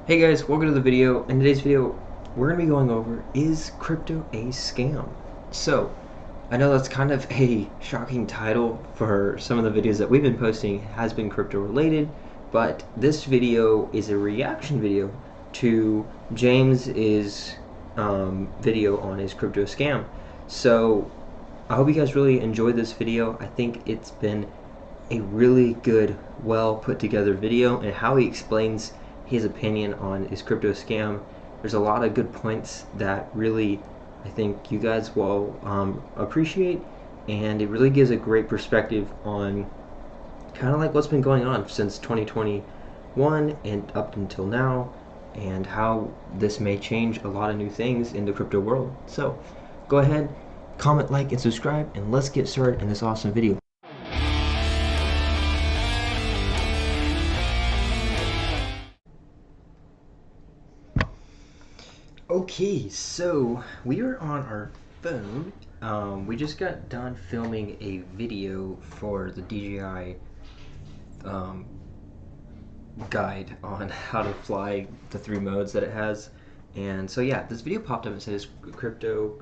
Hey guys, welcome to the video. In today's video, we're going to be going over, is crypto a scam? So, I know that's kind of a shocking title for some of the videos that we've been posting has been crypto related, but this video is a reaction video to James's video on his crypto scam. So, I hope you guys really enjoyed this video. I think it's been a really good, well put together video, and how he explains his opinion on his crypto scam. There's a lot of good points that really I think you guys will appreciate, and it really gives a great perspective on kind of like what's been going on since 2021 and up until now, and how this may change a lot of new things in the crypto world. So go ahead, comment, like, and subscribe, and let's get started in this awesome video. Okay, so we are on our phone. We just got done filming a video for the DJI guide on how to fly the 3 modes that it has. And so yeah, this video popped up and said it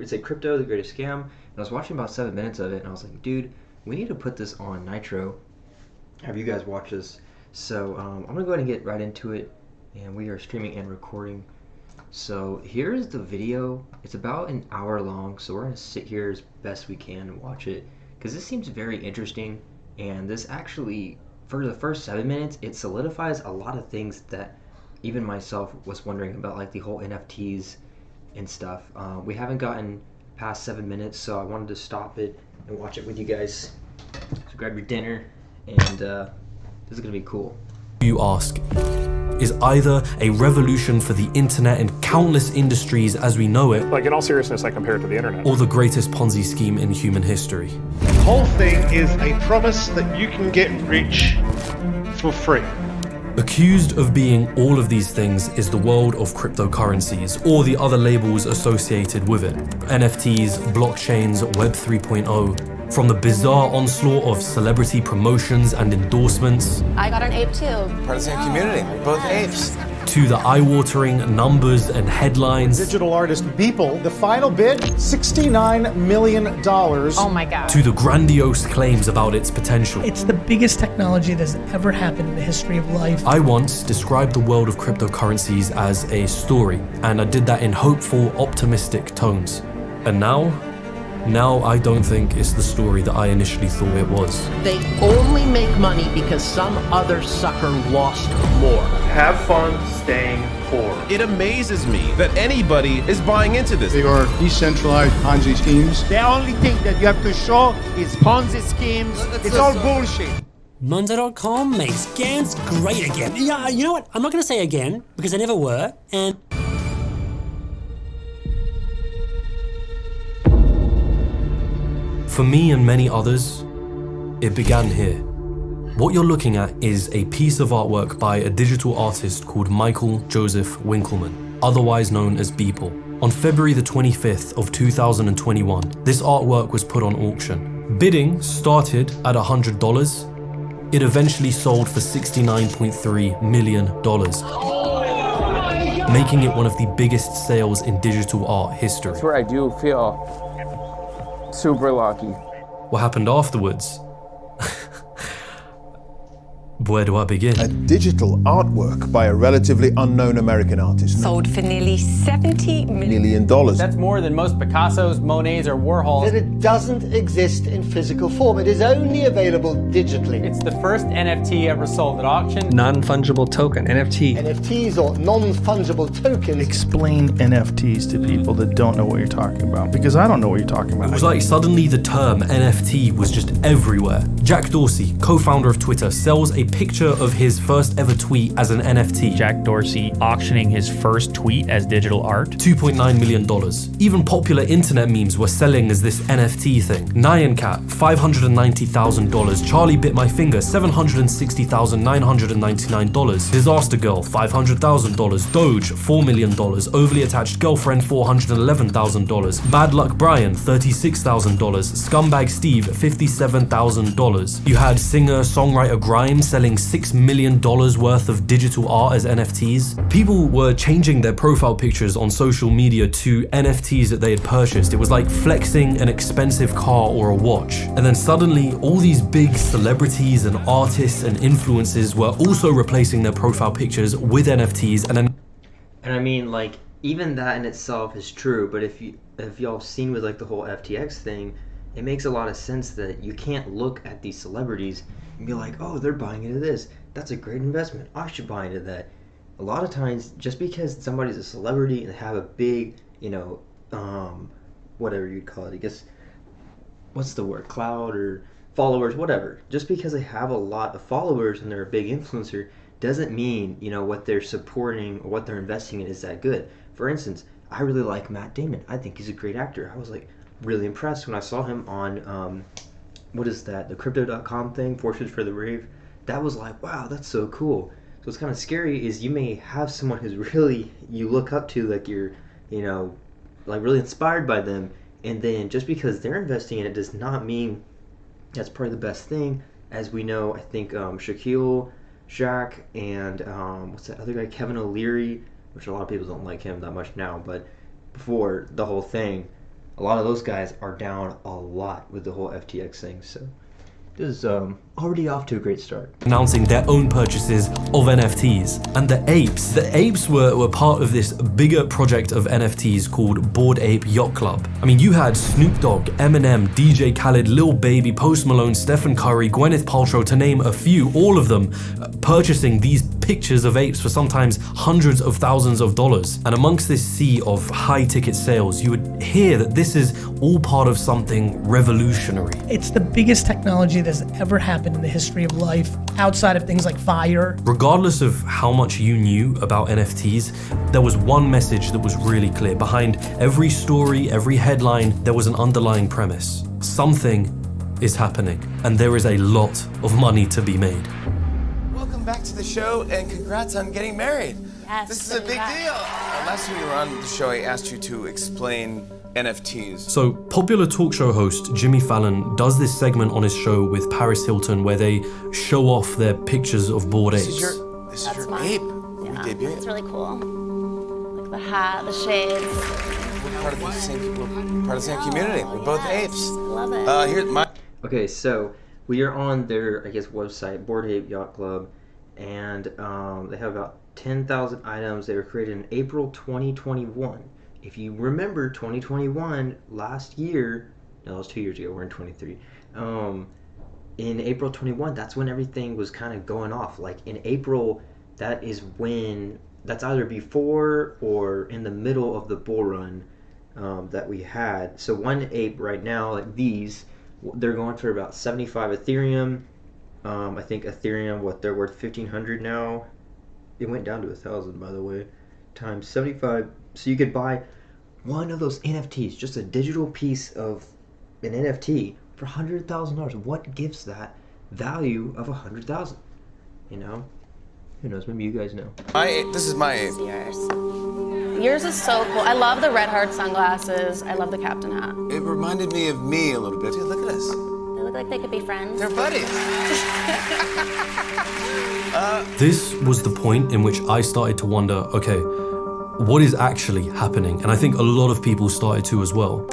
said crypto the greatest scam. And I was watching about 7 minutes of it, and I was like, dude, we need to put this on Nitro. Have you guys watch this? So I'm gonna go ahead and get right into it, and we are streaming and recording. So here's the video. It's about an hour long, so we're gonna sit here as best we can and watch it, because this seems very interesting. And this actually, for the first 7 minutes, it solidifies a lot of things that even myself was wondering about, like the whole NFTs and stuff. We haven't gotten past 7 minutes, so I wanted to stop it and watch it with you guys. So grab your dinner, and this is gonna be cool. You ask, is either a revolution for the internet and countless industries as we know it, like in all seriousness, I compare it to the internet, or the greatest Ponzi scheme in human history. The whole thing is a promise that you can get rich for free. Accused of being all of these things is the world of cryptocurrencies, or the other labels associated with it. NFTs, blockchains, Web 3.0. From the bizarre onslaught of celebrity promotions and endorsements, I got an ape too. Part of the same community, we're both apes. To the eye-watering numbers and headlines. Digital artist Beeple, the final bid, $69 million. Oh my God. To the grandiose claims about its potential. It's the biggest technology that's ever happened in the history of life. I once described the world of cryptocurrencies as a story, and I did that in hopeful, optimistic tones. And now I don't think it's the story that I initially thought it was. They only make money because some other sucker lost more. Have fun staying poor. It amazes me that anybody is buying into this. They are decentralized Ponzi schemes. The only thing that you have to show is Ponzi schemes. It's all bullshit. Monzo.com makes scams great again. Yeah, you know what? I'm not going to say again, because they never were, and... For me and many others, it began here. What you're looking at is a piece of artwork by a digital artist called Michael Joseph Winkelmann, otherwise known as Beeple. On February the 25th of 2021, this artwork was put on auction. Bidding started at $100. It eventually sold for $69.3 million, making it one of the biggest sales in digital art history. That's where I do feel super lucky. What happened afterwards? Where do I begin? A digital artwork by a relatively unknown American artist. Sold for nearly $70 million. That's more than most Picassos, Monets, or Warhols. That it doesn't exist in physical form. It is only available digitally. It's the first NFT ever sold at auction. Non-fungible token, NFT. NFTs, or non-fungible tokens. Explain NFTs to people that don't know what you're talking about, because I don't know what you're talking about. It was like suddenly the term NFT was just everywhere. Jack Dorsey, co-founder of Twitter, sells a picture of his first ever tweet as an NFT. Jack Dorsey auctioning his first tweet as digital art. $2.9 million. Even popular internet memes were selling as this NFT thing. Nyan Cat, $590,000. Charlie Bit My Finger, $760,999. Disaster Girl, $500,000. Doge, $4 million. Overly Attached Girlfriend, $411,000. Bad Luck Brian, $36,000. Scumbag Steve, $57,000. You had singer-songwriter Grimes selling selling $6 million worth of digital art as NFTs. People were changing their profile pictures on social media to NFTs that they had purchased. It was like flexing an expensive car or a watch. And then suddenly, all these big celebrities and artists and influencers were also replacing their profile pictures with NFTs. And I mean, like, even that in itself is true, but if y'all seen with like the whole FTX thing, it makes a lot of sense that you can't look at these celebrities and be like, oh, they're buying into this. That's a great investment. I should buy into that. A lot of times, just because somebody's a celebrity and they have a big, whatever you'd call it, I guess, what's the word, cloud or followers, whatever. Just because they have a lot of followers and they're a big influencer doesn't mean, what they're supporting or what they're investing in is that good. For instance, I really like Matt Damon. I think he's a great actor. I was like really impressed when I saw him on, what is that, the crypto.com thing, Fortunes for the Brave. That was like, wow, that's so cool. So what's kind of scary is you may have someone who's really, you look up to, like you're, like really inspired by them, and then just because they're investing in it does not mean that's probably the best thing. As we know, I think Shaq, and what's that other guy, Kevin O'Leary, which a lot of people don't like him that much now, but before the whole thing, a lot of those guys are down a lot with the whole FTX thing. So this is already off to a great start. Announcing their own purchases of NFTs. And the apes were part of this bigger project of NFTs called Bored Ape Yacht Club. I mean, you had Snoop Dogg, Eminem, DJ Khaled, Lil Baby, Post Malone, Stephen Curry, Gwyneth Paltrow, to name a few, all of them purchasing these pictures of apes for sometimes hundreds of thousands of dollars. And amongst this sea of high ticket sales, you would hear that this is all part of something revolutionary. It's the biggest technology that's ever happened in the history of life, outside of things like fire. Regardless of how much you knew about NFTs, there was one message that was really clear. Behind every story, every headline, there was an underlying premise. Something is happening, and there is a lot of money to be made. Welcome back to the show, and congrats on getting married. Yes, this is a big deal. Last time you were on the show, I asked you to explain NFTs. So, popular talk show host Jimmy Fallon does this segment on his show with Paris Hilton where they show off their pictures of bored apes. This is your ape. Yeah, debut. it's really cool. Like the hat, the shades. We're part of the same community. We're both apes. Love it. Here's my. Okay, so we are on their, I guess, website, Bored Ape Yacht Club, and they have about 10,000 items. They were created in April 2021. If you remember 2021, last year, no, it was 2 years ago, we're in 23. In April 21, that's when everything was kind of going off. Like in April, that is when, that's either before or in the middle of the bull run that we had. So one ape right now, like these, they're going for about 75 Ethereum. I think Ethereum, they're worth 1,500 now. It went down to 1,000, by the way, times 75. So you could buy one of those NFTs, just a digital piece of an NFT for $100,000. What gives that value of $100,000? Who knows? Maybe you guys know. My ape. This is my ape. Yours is so cool. I love the red heart sunglasses. I love the captain hat. It reminded me of me a little bit. Dude, look at this. They look like they could be friends. They're buddies. This was the point in which I started to wonder, okay, what is actually happening? And I think a lot of people started to as well.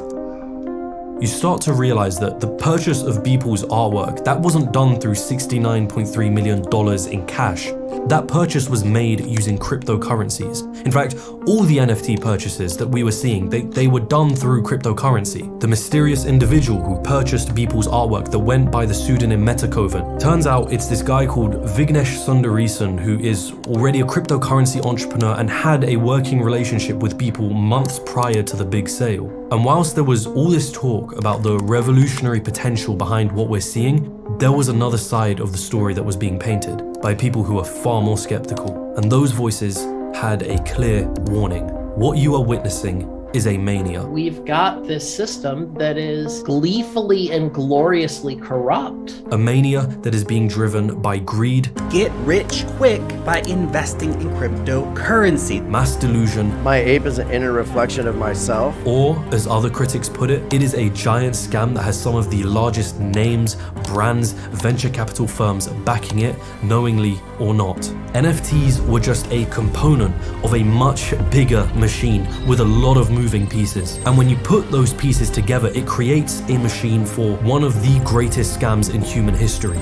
You start to realize that the purchase of Beeple's artwork, that wasn't done through $69.3 million in cash. That purchase was made using cryptocurrencies. In fact, all the NFT purchases that we were seeing, they were done through cryptocurrency. The mysterious individual who purchased Beeple's artwork that went by the pseudonym Metakovan, turns out it's this guy called Vignesh Sundaresan, who is already a cryptocurrency entrepreneur and had a working relationship with Beeple months prior to the big sale. And whilst there was all this talk about the revolutionary potential behind what we're seeing, there was another side of the story that was being painted by people who are far more skeptical. And those voices had a clear warning. What you are witnessing is a mania. We've got this system that is gleefully and gloriously corrupt. A mania that is being driven by greed. Get rich quick by investing in cryptocurrency. Mass delusion. My ape is an inner reflection of myself. Or, as other critics put it is a giant scam that has some of the largest names, brands, venture capital firms backing it, knowingly or not. NFTs were just a component of a much bigger machine with a lot of moving pieces. And when you put those pieces together, it creates a machine for one of the greatest scams in human history.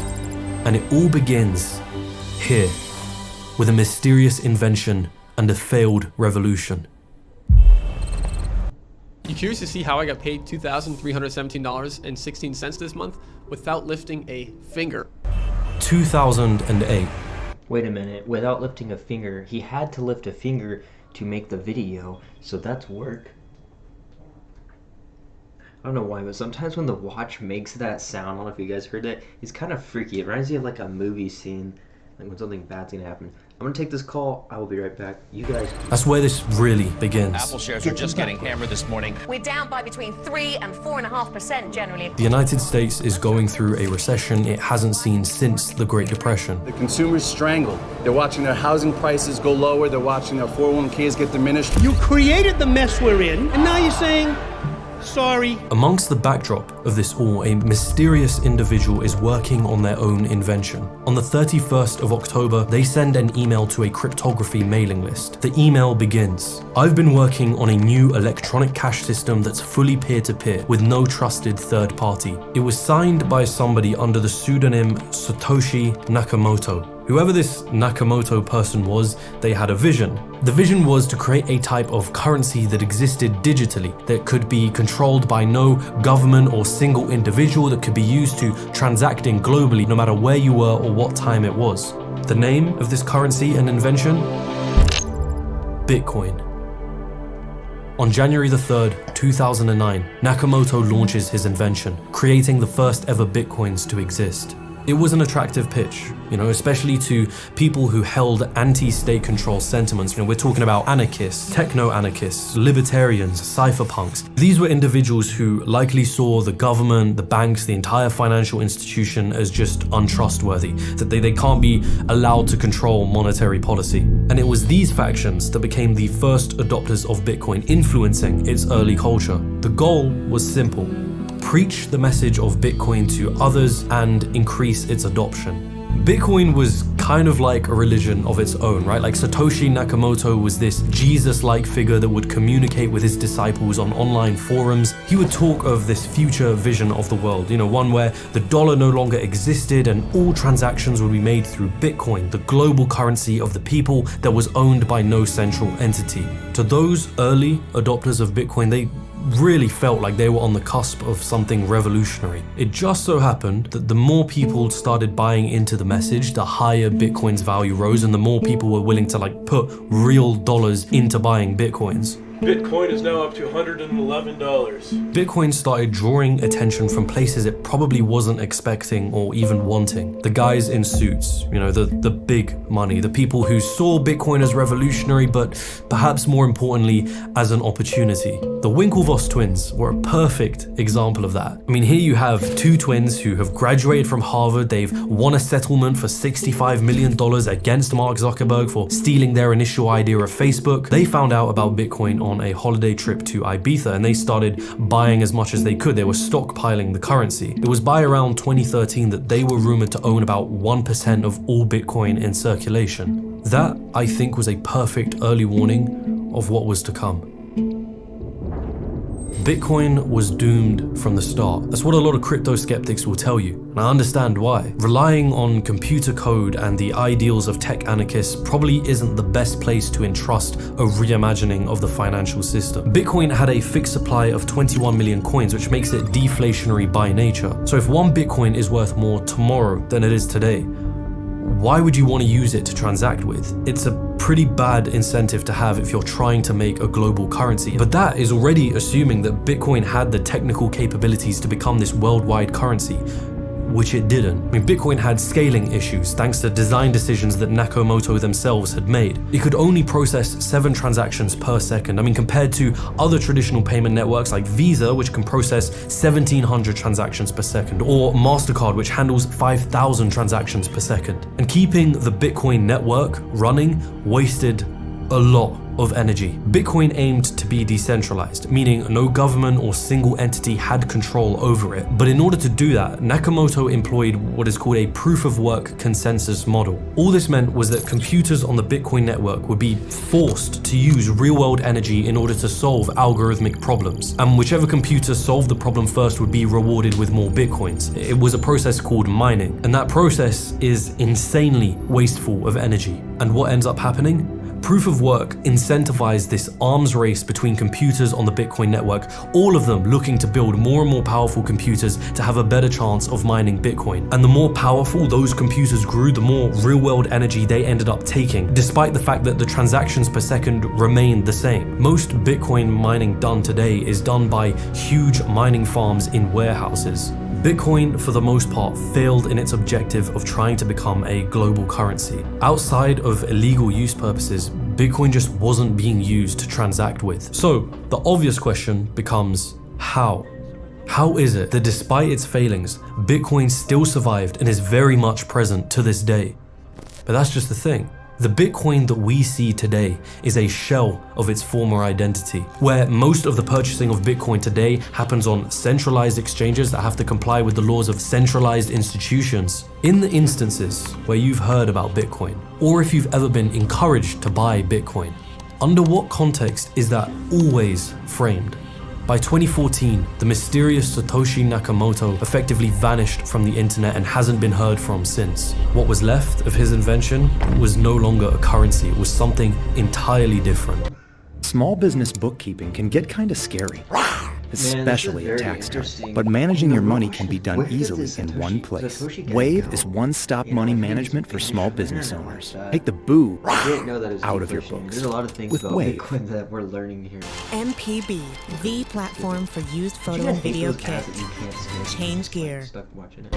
And it all begins here, with a mysterious invention and a failed revolution. You curious to see how I got paid $2,317.16 this month without lifting a finger? 2008. Wait a minute, without lifting a finger, he had to lift a finger to make the video, so that's work. I don't know why, but sometimes when the watch makes that sound, I don't know if you guys heard that, it's kind of freaky. It reminds me of like a movie scene, like when something bad's gonna happen. I'm gonna take this call, I will be right back. You guys... That's where this really begins. Apple shares are just getting hammered this morning. We're down by between 3 and 4.5% generally. The United States is going through a recession it hasn't seen since the Great Depression. The consumers strangled. They're watching their housing prices go lower. They're watching their 401ks get diminished. You created the mess we're in, and now you're saying, sorry. Amongst the backdrop of this all, a mysterious individual is working on their own invention. On the 31st of October, they send an email to a cryptography mailing list. The email begins, "I've been working on a new electronic cash system that's fully peer-to-peer with no trusted third party. It was signed by somebody under the pseudonym Satoshi Nakamoto." Whoever this Nakamoto person was, they had a vision. The vision was to create a type of currency that existed digitally, that could be controlled by no government or single individual, that could be used to transacting globally no matter where you were or what time it was. The name of this currency and invention? Bitcoin. On January the 3rd, 2009, Nakamoto launches his invention, creating the first ever Bitcoins to exist. It was an attractive pitch, especially to people who held anti-state control sentiments. We're talking about anarchists, techno-anarchists, libertarians, cypherpunks. These were individuals who likely saw the government, the banks, the entire financial institution as just untrustworthy, that they can't be allowed to control monetary policy. And it was these factions that became the first adopters of Bitcoin, influencing its early culture. The goal was simple: preach the message of Bitcoin to others and increase its adoption. Bitcoin was kind of like a religion of its own, right? Like Satoshi Nakamoto was this Jesus-like figure that would communicate with his disciples on online forums. He would talk of this future vision of the world, one where the dollar no longer existed and all transactions would be made through Bitcoin, the global currency of the people that was owned by no central entity. To those early adopters of Bitcoin, they really felt like they were on the cusp of something revolutionary. It just so happened that the more people started buying into the message, the higher Bitcoin's value rose, and the more people were willing to put real dollars into buying Bitcoins. Bitcoin is now up to $111. Bitcoin started drawing attention from places it probably wasn't expecting or even wanting. The guys in suits, the big money, the people who saw Bitcoin as revolutionary, but perhaps more importantly, as an opportunity. The Winklevoss twins were a perfect example of that. Here you have two twins who have graduated from Harvard. They've won a settlement for $65 million against Mark Zuckerberg for stealing their initial idea of Facebook. They found out about Bitcoin on a holiday trip to Ibiza, and they started buying as much as they could. They were stockpiling the currency. It was by around 2013 that they were rumored to own about 1% of all Bitcoin in circulation. That, I think, was a perfect early warning of what was to come. Bitcoin was doomed from the start. That's what a lot of crypto skeptics will tell you, and I understand why. Relying on computer code and the ideals of tech anarchists probably isn't the best place to entrust a reimagining of the financial system. Bitcoin had a fixed supply of 21 million coins, which makes it deflationary by nature. So if one Bitcoin is worth more tomorrow than it is today, why would you want to use it to transact with? It's a pretty bad incentive to have if you're trying to make a global currency. But that is already assuming that Bitcoin had the technical capabilities to become this worldwide currency. which it didn't. I mean, Bitcoin had scaling issues thanks to design decisions that Nakamoto themselves had made. It could only process 7 transactions per second. I mean, compared to other traditional payment networks like Visa, which can process 1,700 transactions per second, or MasterCard, which handles 5,000 transactions per second. And keeping the Bitcoin network running wasted a lot of energy. Bitcoin aimed to be decentralized, meaning no government or single entity had control over it. But in order to do that, Nakamoto employed what is called a proof of work consensus model. All this meant was that computers on the Bitcoin network would be forced to use real-world energy in order to solve algorithmic problems. And whichever computer solved the problem first would be rewarded with more Bitcoins. It was a process called mining. And that process is insanely wasteful of energy. And what ends up happening? Proof of work incentivized this arms race between computers on the Bitcoin network, all of them looking to build more and more powerful computers to have a better chance of mining Bitcoin. And the more powerful those computers grew, the more real-world energy they ended up taking, despite the fact that the transactions per second remained the same. Most Bitcoin mining done today is done by huge mining farms in warehouses. Bitcoin, for the most part, failed in its objective of trying to become a global currency. Outside of illegal use purposes, Bitcoin just wasn't being used to transact with. So, the obvious question becomes, how? How is it that despite its failings, Bitcoin still survived and is very much present to this day? But that's just the thing. The Bitcoin that we see today is a shell of its former identity, where most of the purchasing of Bitcoin today happens on centralized exchanges that have to comply with the laws of centralized institutions. In the instances where you've heard about Bitcoin, or if you've ever been encouraged to buy Bitcoin, under what context is that always framed? By 2014, the mysterious Satoshi Nakamoto effectively vanished from the internet and hasn't been heard from since. What was left of his invention was no longer a currency, it was something entirely different. Small business bookkeeping can get kinda scary, especially at tax time. But managing your money can be done easily in one place. Wave is one-stop money management for small business owners. Take the boo out of your books. There's a lot of things with about Wave. Bitcoin that we're learning here. MPB, the platform for used photo and video kit. Change gear. Stuck watching it.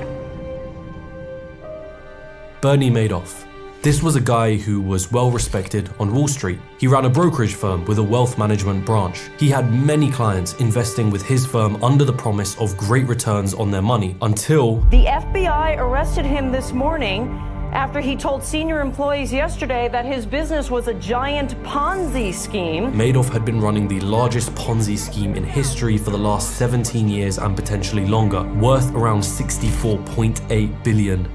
Bernie Madoff. This was a guy who was well respected on Wall Street. He ran a brokerage firm with a wealth management branch. He had many clients investing with his firm under the promise of great returns on their money until the FBI arrested him this morning after he told senior employees yesterday that his business was a giant Ponzi scheme. Madoff had been running the largest Ponzi scheme in history for the last 17 years and potentially longer, worth around $64.8 billion.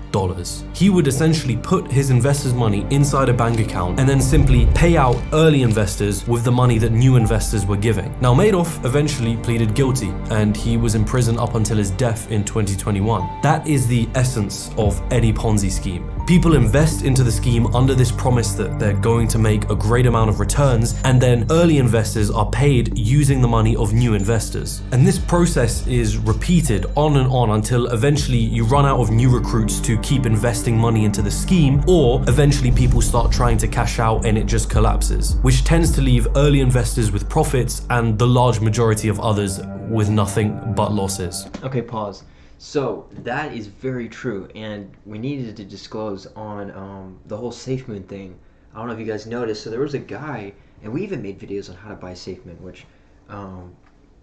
He would essentially put his investors' money inside a bank account and then simply pay out early investors with the money that new investors were giving. Now, Madoff eventually pleaded guilty and he was in prison up until his death in 2021. That is the essence of any Ponzi scheme. People invest into the scheme under this promise that they're going to make a great amount of returns, and then early investors are paid using the money of new investors. And this process is repeated on and on until eventually you run out of new recruits to keep investing money into the scheme, or eventually people start trying to cash out and it just collapses, which tends to leave early investors with profits and the large majority of others with nothing but losses. Okay, pause. So that is very true, and we needed to disclose on the whole SafeMoon thing. I don't know if you guys noticed, so there was a guy, and we even made videos on how to buy SafeMoon, which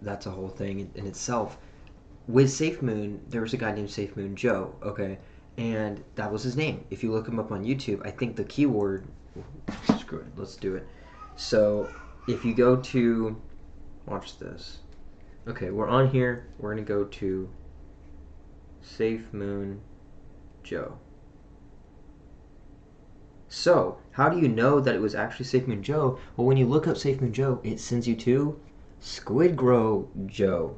that's a whole thing in itself. With SafeMoon, there was a guy named SafeMoon Joe, okay? And that was his name. If you look him up on YouTube, I think the keyword, screw it, let's do it. So if you go to, watch this. Okay, we're on here, we're gonna go to SafeMoon Joe. So, how do you know that it was actually SafeMoon Joe? Well, when you look up SafeMoon Joe, it sends you to SquidGrow Joe.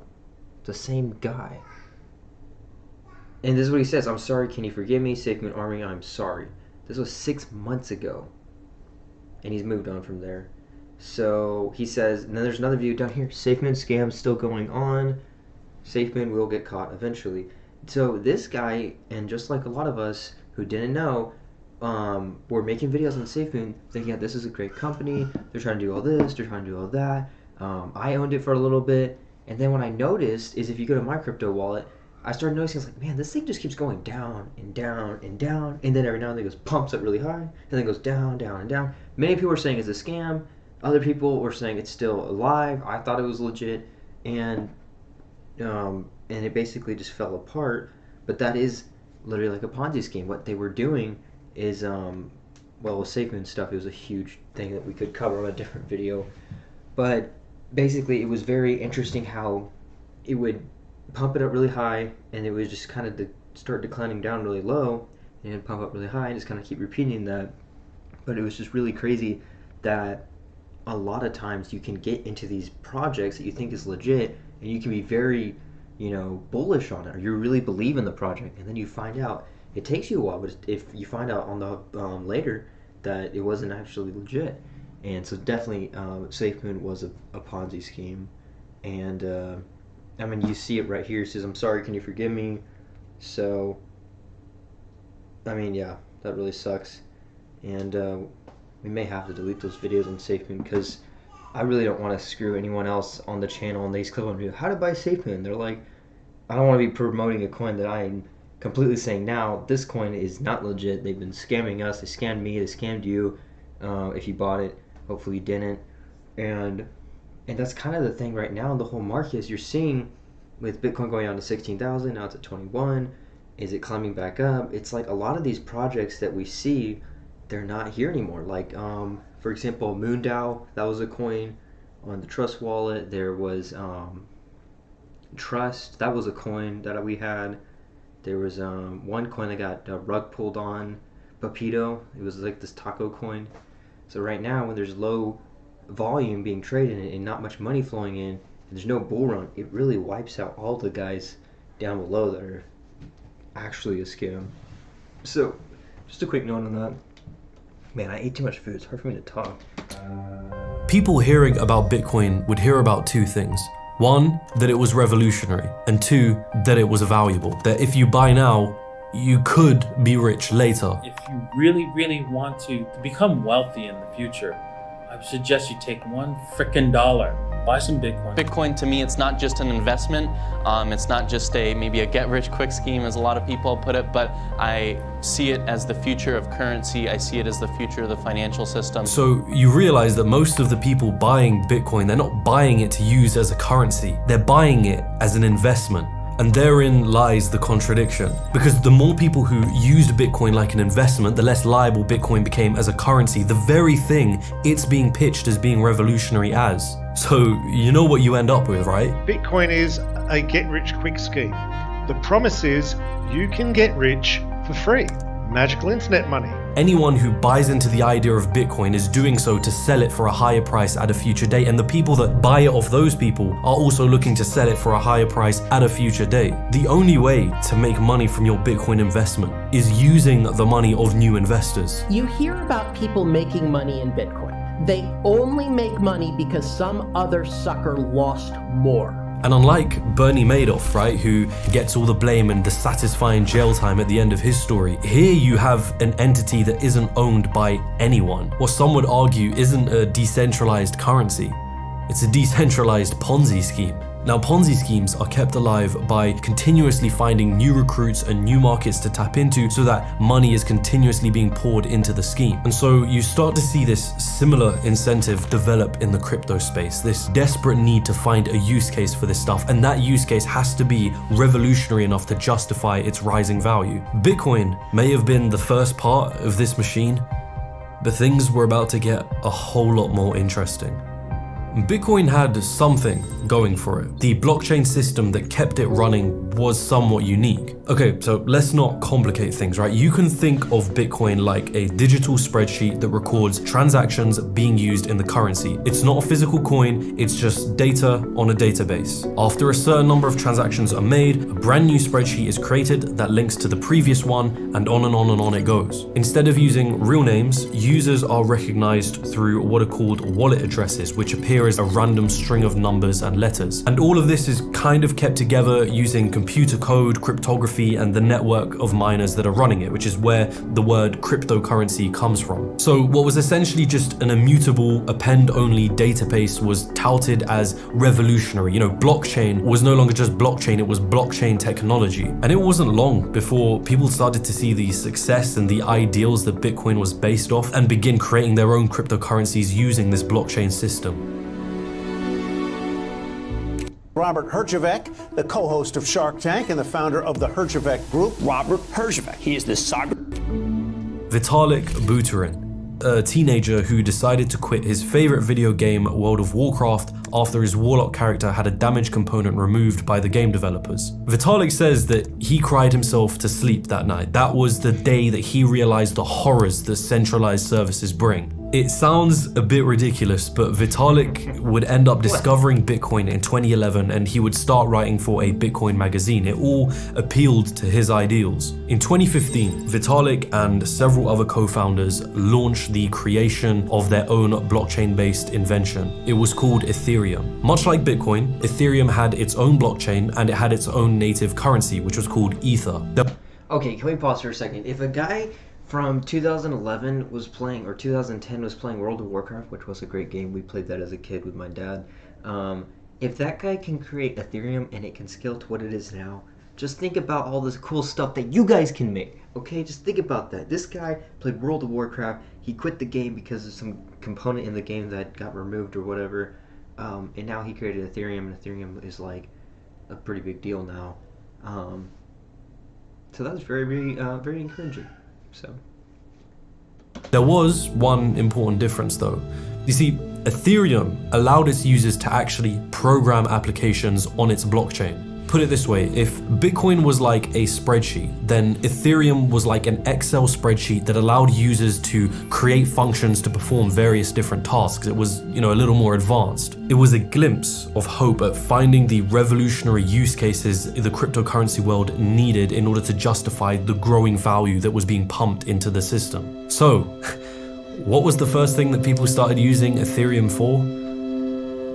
The same guy. And this is what he says. I'm sorry, can you forgive me? SafeMoon Army, I'm sorry. This was 6 months ago. And he's moved on from there. So, he says, and then there's another video down here. SafeMoon scam still going on. SafeMoon will get caught eventually. So this guy, and just like a lot of us who didn't know, were making videos on SafeMoon thinking that this is a great company, they're trying to do all this, they're trying to do all that. I owned it for a little bit, and then what I noticed is if you go to my crypto wallet, I started noticing, I was like, man, this thing just keeps going down and down and down, and then every now and then it goes pumps up really high, and then it goes down, down, and down. Many people were saying it's a scam. Other people were saying it's still alive. I thought it was legit, and it basically just fell apart. But that is literally like a Ponzi scheme. What they were doing is, well, with SafeMoon stuff, it was a huge thing that we could cover on a different video. But basically, it was very interesting how it would pump it up really high, and it would just kind of start declining down really low, and it'd pump up really high, and just kind of keep repeating that. But it was just really crazy that a lot of times you can get into these projects that you think is legit, and you can be very, bullish on it, or you really believe in the project, and then you find out it takes you a while. But if you find out on the later that it wasn't actually legit, and so definitely SafeMoon was a Ponzi scheme, and I mean, you see it right here. It says, "I'm sorry, can you forgive me?" So, I mean, yeah, that really sucks. And we may have to delete those videos on SafeMoon, because I really don't want to screw anyone else on the channel, and they just click on video, how to buy SafeMoon. They're like, I don't want to be promoting a coin that I'm completely saying now, this coin is not legit. They've been scamming us. They scammed me. They scammed you. If you bought it, hopefully you didn't. And that's kind of the thing right now in the whole market, is you're seeing with Bitcoin going down to 16,000, now it's at 21. Is it climbing back up? It's like a lot of these projects that we see, they're not here anymore. Like, for example, MoonDAO, that was a coin on the Trust wallet. There was Trust, that was a coin that we had. There was one coin that got rug pulled on, Pepito. It was like this taco coin. So right now, when there's low volume being traded and not much money flowing in, and there's no bull run, it really wipes out all the guys down below that are actually a scam. So, just a quick note on that. Man, I ate too much food. It's hard for me to talk. People hearing about Bitcoin would hear about two things. One, that it was revolutionary, and two, that it was valuable. That if you buy now, you could be rich later. If you really, really want to become wealthy in the future, I would suggest you take $1 frickin' buy some Bitcoin. Bitcoin, to me, it's not just an investment. It's not just maybe a get-rich-quick scheme, as a lot of people put it, but I see it as the future of currency. I see it as the future of the financial system. So you realize that most of the people buying Bitcoin, they're not buying it to use as a currency. They're buying it as an investment. And therein lies the contradiction. Because the more people who used Bitcoin like an investment, the less liable Bitcoin became as a currency, the very thing it's being pitched as being revolutionary as. So you know what you end up with, right? Bitcoin is a get-rich-quick scheme. The promise is you can get rich for free. Magical internet money. Anyone who buys into the idea of Bitcoin is doing so to sell it for a higher price at a future date, and the people that buy it off those people are also looking to sell it for a higher price at a future date. The only way to make money from your Bitcoin investment is using the money of new investors. You hear about people making money in Bitcoin. They only make money because some other sucker lost more. And unlike Bernie Madoff, right, who gets all the blame and the satisfying jail time at the end of his story, here you have an entity that isn't owned by anyone. What some would argue isn't a decentralized currency. It's a decentralized Ponzi scheme. Now, Ponzi schemes are kept alive by continuously finding new recruits and new markets to tap into so that money is continuously being poured into the scheme. And so you start to see this similar incentive develop in the crypto space, this desperate need to find a use case for this stuff, and that use case has to be revolutionary enough to justify its rising value. Bitcoin may have been the first part of this machine, but things were about to get a whole lot more interesting. Bitcoin had something going for it. The blockchain system that kept it running was somewhat unique. Okay, so let's not complicate things, right? You can think of Bitcoin like a digital spreadsheet that records transactions being used in the currency. It's not a physical coin, it's just data on a database. After a certain number of transactions are made, a brand new spreadsheet is created that links to the previous one, and on and on and on it goes. Instead of using real names, users are recognized through what are called wallet addresses, which appear as a random string of numbers and letters. And all of this is kind of kept together using computer code, cryptography, and the network of miners that are running it, which is where the word cryptocurrency comes from. So what was essentially just an immutable, append-only database was touted as revolutionary. You know, blockchain was no longer just blockchain, it was blockchain technology. And it wasn't long before people started to see the success and the ideals that Bitcoin was based off and begin creating their own cryptocurrencies using this blockchain system. Robert Herjavec, the co-host of Shark Tank and the founder of the Herjavec Group. Robert Herjavec, he is the cyber... Vitalik Buterin, a teenager who decided to quit his favorite video game, World of Warcraft, after his Warlock character had a damaged component removed by the game developers. Vitalik says that he cried himself to sleep that night. That was the day that he realized the horrors that centralized services bring. It sounds a bit ridiculous, but Vitalik would end up discovering Bitcoin in 2011 and he would start writing for a Bitcoin magazine. It all appealed to his ideals. In 2015, Vitalik and several other co-founders launched the creation of their own blockchain-based invention. It was called Ethereum. Much like Bitcoin, Ethereum had its own blockchain and it had its own native currency, which was called Ether. Okay, can we pause for a second? If a guy from 2011 was playing, or 2010 was playing World of Warcraft, which was a great game, we played that as a kid with my dad. If that guy can create Ethereum and it can scale to what it is now, just think about all this cool stuff that you guys can make, okay? Just think about that. This guy played World of Warcraft, he quit the game because of some component in the game that got removed or whatever, and now he created Ethereum, and Ethereum is like a pretty big deal now. So that was very, very encouraging. So there was one important difference though. You see, Ethereum allowed its users to actually program applications on its blockchain. Put it this way, if Bitcoin was like a spreadsheet, then Ethereum was like an Excel spreadsheet that allowed users to create functions to perform various different tasks. It was, you know, a little more advanced. It was a glimpse of hope at finding the revolutionary use cases the cryptocurrency world needed in order to justify the growing value that was being pumped into the system. So, what was the first thing that people started using Ethereum for?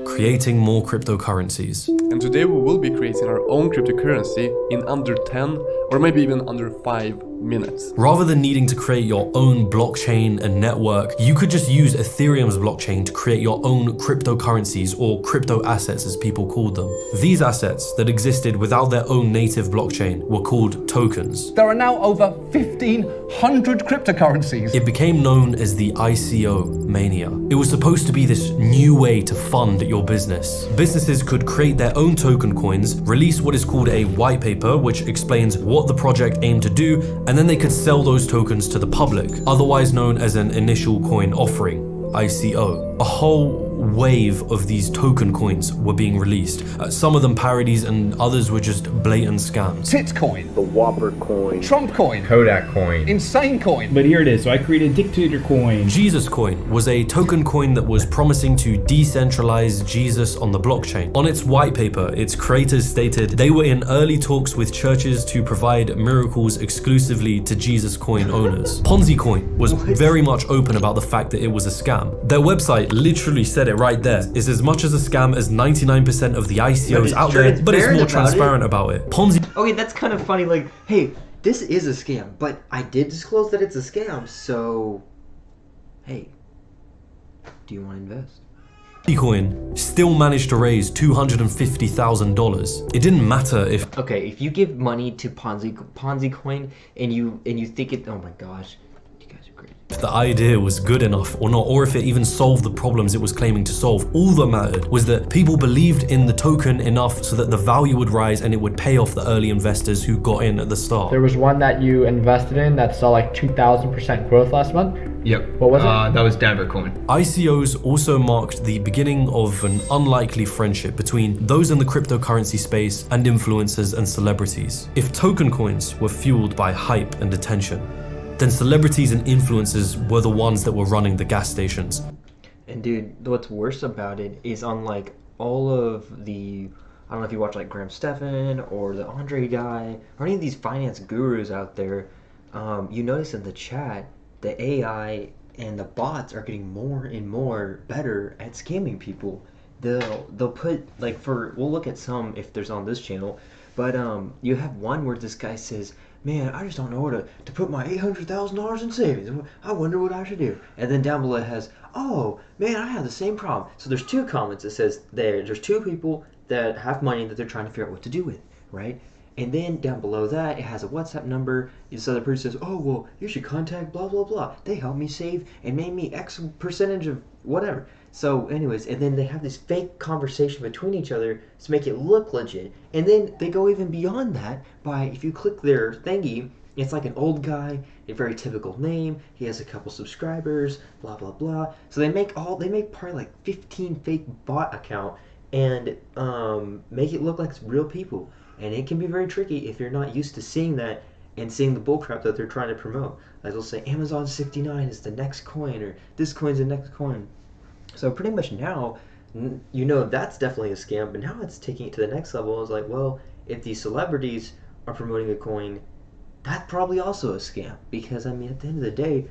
Creating more cryptocurrencies. And today we will be creating our own cryptocurrency in under 10 or maybe even under 5 minutes. Rather than needing to create your own blockchain and network, you could just use Ethereum's blockchain to create your own cryptocurrencies, or crypto assets as people called them. These assets that existed without their own native blockchain were called tokens. There are now over 1,500 cryptocurrencies. It became known as the ICO mania. It was supposed to be this new way to fund your business. Businesses could create their own token coins, release what is called a white paper, which explains what the project aimed to do, and then they could sell those tokens to the public, otherwise known as an initial coin offering, ICO. A whole wave of these token coins were being released. Some of them parodies and others were just blatant scams. Titcoin, the Whopper coin, Trump coin, Kodak coin, Insane coin. But here it is. So I created Dictator coin. Jesus coin was a token coin that was promising to decentralize Jesus on the blockchain. On its white paper, its creators stated they were in early talks with churches to provide miracles exclusively to Jesus coin owners. Ponzi coin was very much open about the fact that it was a scam. Their website literally said it right there. It's as much as a scam as 99% of the ICOs out there, but it's more transparent about it. Ponzi. Okay, that's kind of funny. Like, hey, this is a scam, but I did disclose that it's a scam, so hey, do you want to invest? Bitcoin still managed to raise $250,000. It didn't matter if if you give money to Ponzi coin and you think it, oh my gosh, you guys are great. If the idea was good enough or not, or if it even solved the problems it was claiming to solve. All that mattered was that people believed in the token enough so that the value would rise and it would pay off the early investors who got in at the start. There was one that you invested in that saw like 2,000% growth last month. Yep. What was it? That was Denver coin. ICOs also marked the beginning of an unlikely friendship between those in the cryptocurrency space and influencers and celebrities. If token coins were fueled by hype and attention, then celebrities and influencers were the ones that were running the gas stations. And dude, what's worse about it is, unlike all of the, I don't know if you watch like Graham Stephan or the Andre guy or any of these finance gurus out there, you notice in the chat the AI and the bots are getting more and more better at scamming people. they'll put, like, we'll look at some if there's on this channel, but you have one where this guy says, man, I just don't know where to put my $800,000 in savings. I wonder what I should do. And then down below it has, oh, man, I have the same problem. So there's two comments. It says there's two people that have money that they're trying to figure out what to do with, right? And then down below that, it has a WhatsApp number. This other person says, oh, well, you should contact blah, blah, blah. They helped me save and made me X percentage of whatever. So anyways, and then they have this fake conversation between each other to make it look legit. And then they go even beyond that by, if you click their thingy, it's like an old guy, a very typical name. He has a couple subscribers, blah, blah, blah. So they make probably like 15 fake bot account and make it look like it's real people. And it can be very tricky if you're not used to seeing that and seeing the bullcrap that they're trying to promote. Like they'll say Amazon 69 is the next coin, or this coin's the next coin. So pretty much now, you know that's definitely a scam, but now it's taking it to the next level. It's like, well, if these celebrities are promoting a coin, that's probably also a scam. Because, I mean, at the end of the day,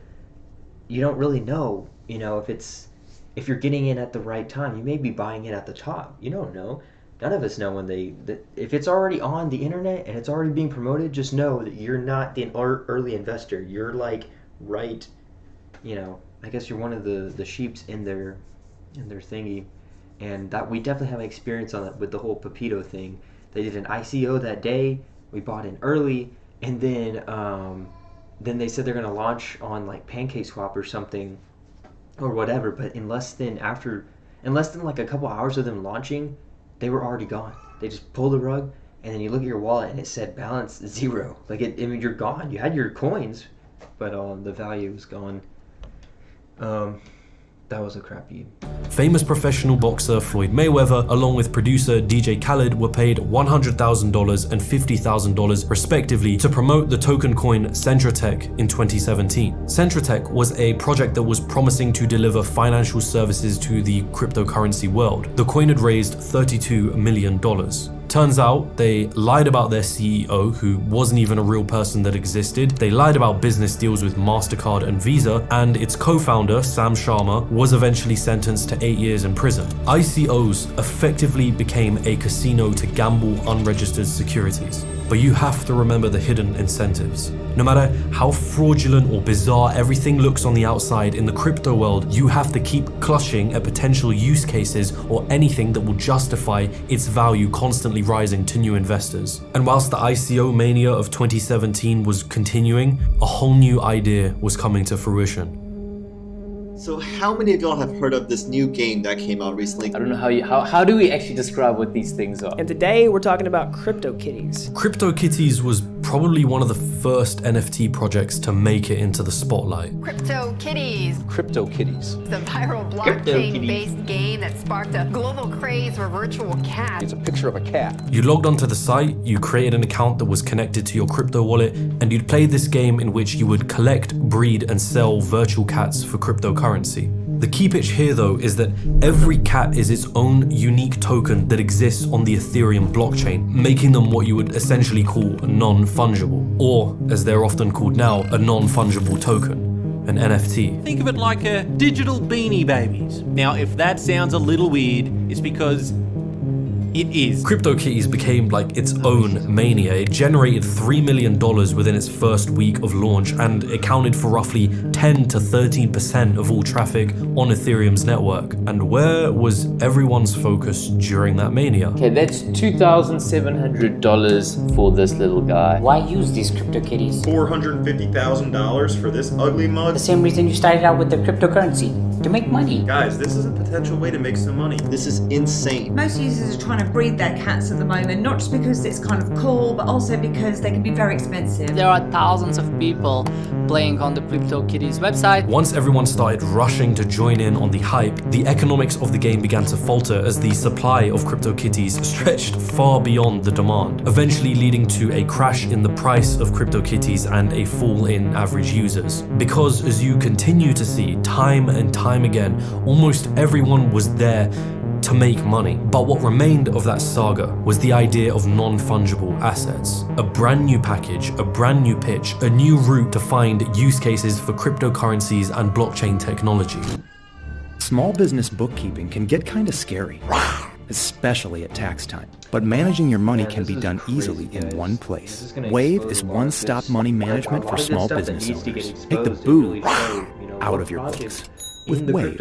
you don't really know, you know, if you're getting in at the right time. You may be buying it at the top. You don't know. None of us know when if it's already on the internet and it's already being promoted, just know that you're not the early investor. You're like, right, you know, I guess you're one of the sheeps in their thingy. And that we definitely have experience on that with the whole Pepito thing. They did an ICO that day. We bought in early, and then they said they're gonna launch on like PancakeSwap or something, or whatever. But in less than like a couple hours of them launching, they were already gone. They just pulled the rug, and then you look at your wallet and it said balance 0. Like I mean, you're gone. You had your coins, but the value was gone. That was a crappy. Famous professional boxer Floyd Mayweather, along with producer DJ Khaled, were paid $100,000 and $50,000 respectively to promote the token coin Centratech in 2017. Centratech was a project that was promising to deliver financial services to the cryptocurrency world. The coin had raised $32 million. Turns out they lied about their CEO, who wasn't even a real person that existed. They lied about business deals with MasterCard and Visa, and its co-founder, Sam Sharma, was eventually sentenced to 8 years in prison. ICOs effectively became a casino to gamble unregistered securities. But you have to remember the hidden incentives. No matter how fraudulent or bizarre everything looks on the outside in the crypto world, you have to keep clutching at potential use cases or anything that will justify its value constantly rising to new investors. And whilst the ICO mania of 2017 was continuing, a whole new idea was coming to fruition. So how many of y'all have heard of this new game that came out recently? I don't know how do we actually describe what these things are? And today we're talking about CryptoKitties. CryptoKitties was probably one of the first NFT projects to make it into the spotlight. CryptoKitties. CryptoKitties. The viral blockchain-based game that sparked a global craze for virtual cats. It's a picture of a cat. You logged onto the site, you created an account that was connected to your crypto wallet, and you'd play this game in which you would collect, breed, and sell virtual cats for cryptocurrency. The key pitch here though is that every cat is its own unique token that exists on the Ethereum blockchain, making them what you would essentially call non-fungible, or as they're often called now, a non-fungible token, an NFT. Think of it like a digital Beanie Babies. Now if that sounds a little weird, it's because it is. CryptoKitties became like its own mania. It generated $3 million within its first week of launch and accounted for roughly 10 to 13% of all traffic on Ethereum's network. And where was everyone's focus during that mania? Okay, that's $2,700 for this little guy. Why use these CryptoKitties? $450,000 for this ugly mug? The same reason you started out with the cryptocurrency, to make money. Guys, this is a potential way to make some money. This is insane. Most users are trying to breed their cats at the moment, not just because it's kind of cool, but also because they can be very expensive. There are thousands of people playing on the CryptoKitties website. Once everyone started rushing to join in on the hype, the economics of the game began to falter as the supply of CryptoKitties stretched far beyond the demand, eventually leading to a crash in the price of CryptoKitties and a fall in average users. Because as you continue to see time and time again, almost everyone was there to make money. But what remained of that saga was the idea of non-fungible assets. A brand new package, a brand new pitch, a new route to find use cases for cryptocurrencies and blockchain technology. Small business bookkeeping can get kind of scary, especially at tax time. But managing your money can be done easily in one place. Wave is one-stop money management for small business owners. Take the boo out of your books with Wave.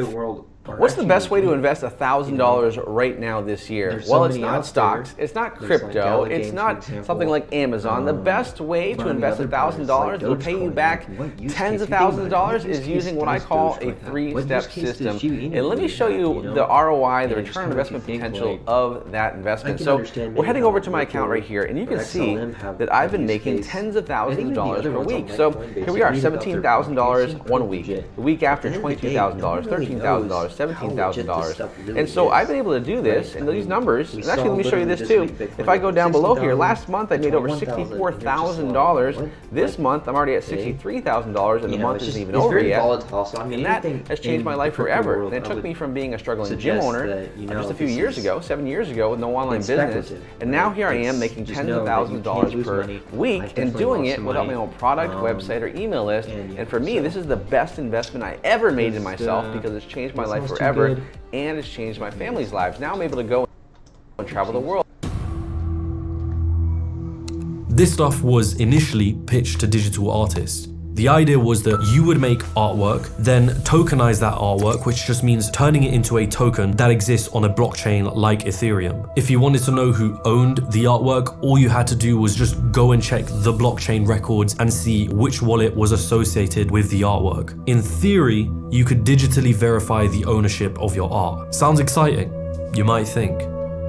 What's the best way to invest $1,000 right now this year? Well, it's not stocks, it's not crypto, it's not something like Amazon. The best way to invest $1,000 that will pay you back tens of thousands of dollars is using what I call a three-step system. And let me show you the ROI, the return on investment potential of that investment. So we're heading over to my account right here, and you can see that I've been making tens of thousands of dollars per week. So here we are, $17,000 one week. The week after, $22,000, $13,000. $17,000. And so I've been able to do this, and these numbers, and actually let me show you this too. If I go down below here, last month I made over $64,000. This month I'm already at $63,000, and the month isn't even over yet. And that has changed my life forever. And it took me from being a struggling gym owner just a few years ago, 7 years ago, with no online business, and now here I am making tens of thousands of dollars per week and doing it without my own product, website, or email list. And for me, this is the best investment I ever made in myself because it's changed my life forever, and it's changed my family's lives. Now I'm able to go and travel the world. This stuff was initially pitched to digital artists. The idea was that you would make artwork, then tokenize that artwork, which just means turning it into a token that exists on a blockchain like Ethereum. If you wanted to know who owned the artwork, all you had to do was just go and check the blockchain records and see which wallet was associated with the artwork. In theory, you could digitally verify the ownership of your art. Sounds exciting, you might think.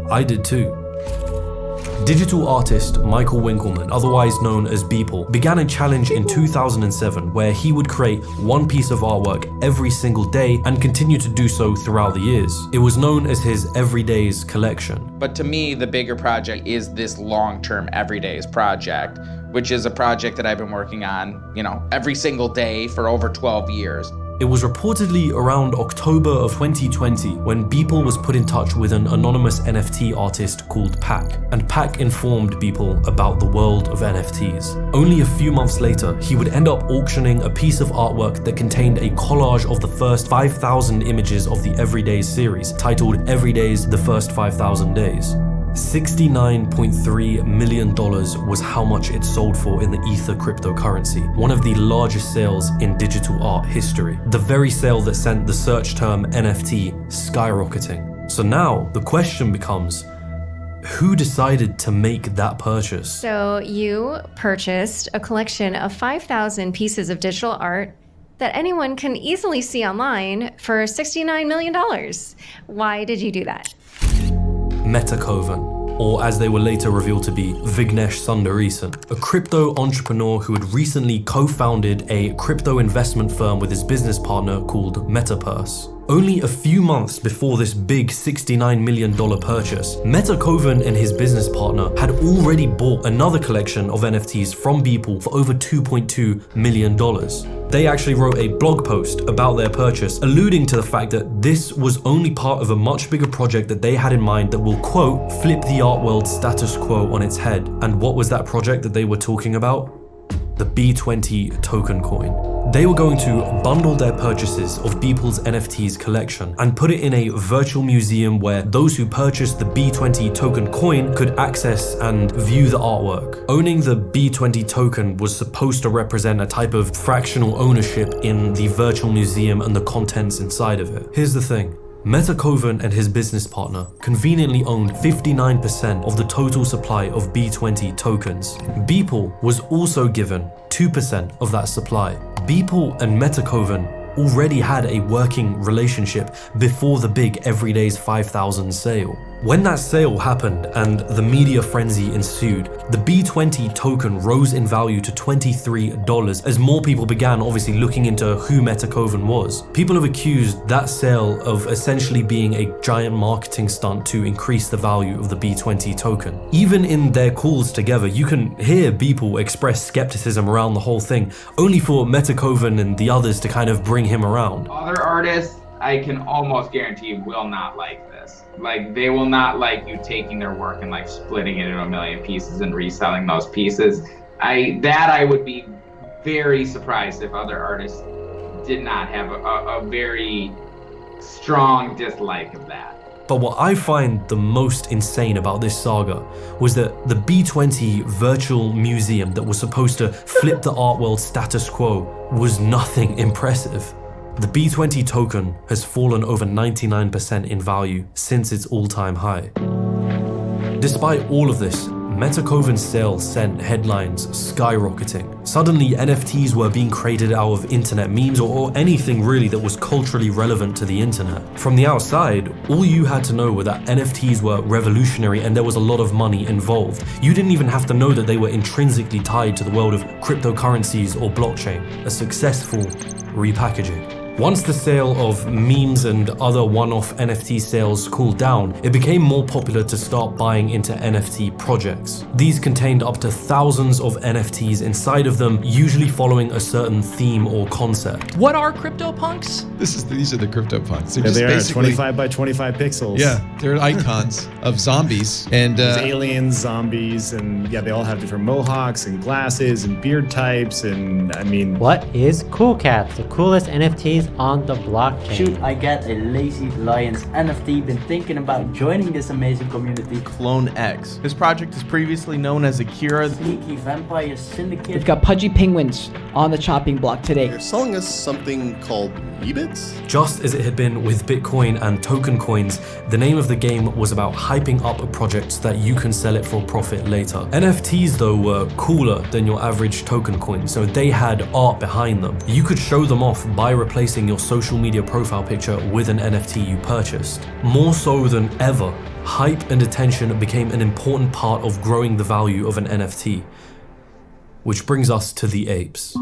I did too. Digital artist Michael Winkelmann, otherwise known as Beeple, began a challenge in 2007 where he would create one piece of artwork every single day and continue to do so throughout the years. It was known as his Everydays collection. But to me, the bigger project is this long-term Everydays project, which is a project that I've been working on, every single day for over 12 years. It was reportedly around October of 2020 when Beeple was put in touch with an anonymous NFT artist called Pac, and Pac informed Beeple about the world of NFTs. Only a few months later, he would end up auctioning a piece of artwork that contained a collage of the first 5,000 images of the Everydays series, titled Everydays: The First 5,000 Days. $69.3 million was how much it sold for in the Ether cryptocurrency, one of the largest sales in digital art history. The very sale that sent the search term NFT skyrocketing. So now the question becomes, who decided to make that purchase? So you purchased a collection of 5,000 pieces of digital art that anyone can easily see online for $69 million. Why did you do that? Metakovan, or as they were later revealed to be, Vignesh Sundaresan, a crypto entrepreneur who had recently co-founded a crypto investment firm with his business partner called Metapurse. Only a few months before this big $69 million purchase, Metakovan and his business partner had already bought another collection of NFTs from Beeple for over $2.2 million. They actually wrote a blog post about their purchase, alluding to the fact that this was only part of a much bigger project that they had in mind that will, quote, flip the art world status quo on its head. And what was that project that they were talking about? The B20 token coin. They were going to bundle their purchases of Beeple's NFTs collection and put it in a virtual museum where those who purchased the B20 token coin could access and view the artwork. Owning the B20 token was supposed to represent a type of fractional ownership in the virtual museum and the contents inside of it. Here's the thing. Metakovan and his business partner conveniently owned 59% of the total supply of B20 tokens. Beeple was also given 2% of that supply. Beeple and Metakovan already had a working relationship before the big Everydays 5,000 sale. When that sale happened and the media frenzy ensued, the B20 token rose in value to $23 as more people began obviously looking into who Metakovan was. People have accused that sale of essentially being a giant marketing stunt to increase the value of the B20 token. Even in their calls together, you can hear Beeple express skepticism around the whole thing, only for Metakovan and the others to kind of bring him around. Other artists, I can almost guarantee, will not like this. Like, they will not like you taking their work and like splitting it into a million pieces and reselling those pieces. I would be very surprised if other artists did not have a very strong dislike of that. But what I find the most insane about this saga was that the B20 virtual museum that was supposed to flip the art world status quo was nothing impressive. The B20 token has fallen over 99% in value since its all-time high. Despite all of this, Metacoven's sale sent headlines skyrocketing. Suddenly, NFTs were being created out of internet memes or anything really that was culturally relevant to the internet. From the outside, all you had to know were that NFTs were revolutionary and there was a lot of money involved. You didn't even have to know that they were intrinsically tied to the world of cryptocurrencies or blockchain, a successful repackaging. Once the sale of memes and other one-off NFT sales cooled down, it became more popular to start buying into NFT projects. These contained up to thousands of NFTs inside of them, usually following a certain theme or concept. What are CryptoPunks? These are the CryptoPunks. They're they are 25 by 25 pixels. Yeah, they're icons of zombies and aliens, zombies, and yeah, they all have different mohawks and glasses and beard types, and I mean, what is Cool Cats? The coolest NFTs on the blockchain. Should I get a Lazy Lions NFT? Been thinking about joining this amazing community. Clone X. This project is previously known as Akira. Sneaky Vampire Syndicate. We've got pudgy penguins on the chopping block today. They're selling us something called Weebits? Just as it had been with Bitcoin and token coins, the name of the game was about hyping up a project so that you can sell it for profit later. NFTs though were cooler than your average token coin, so they had art behind them. You could show them off by replacing your social media profile picture with an NFT you purchased. More so than ever, hype and attention became an important part of growing the value of an NFT. Which brings us to the apes.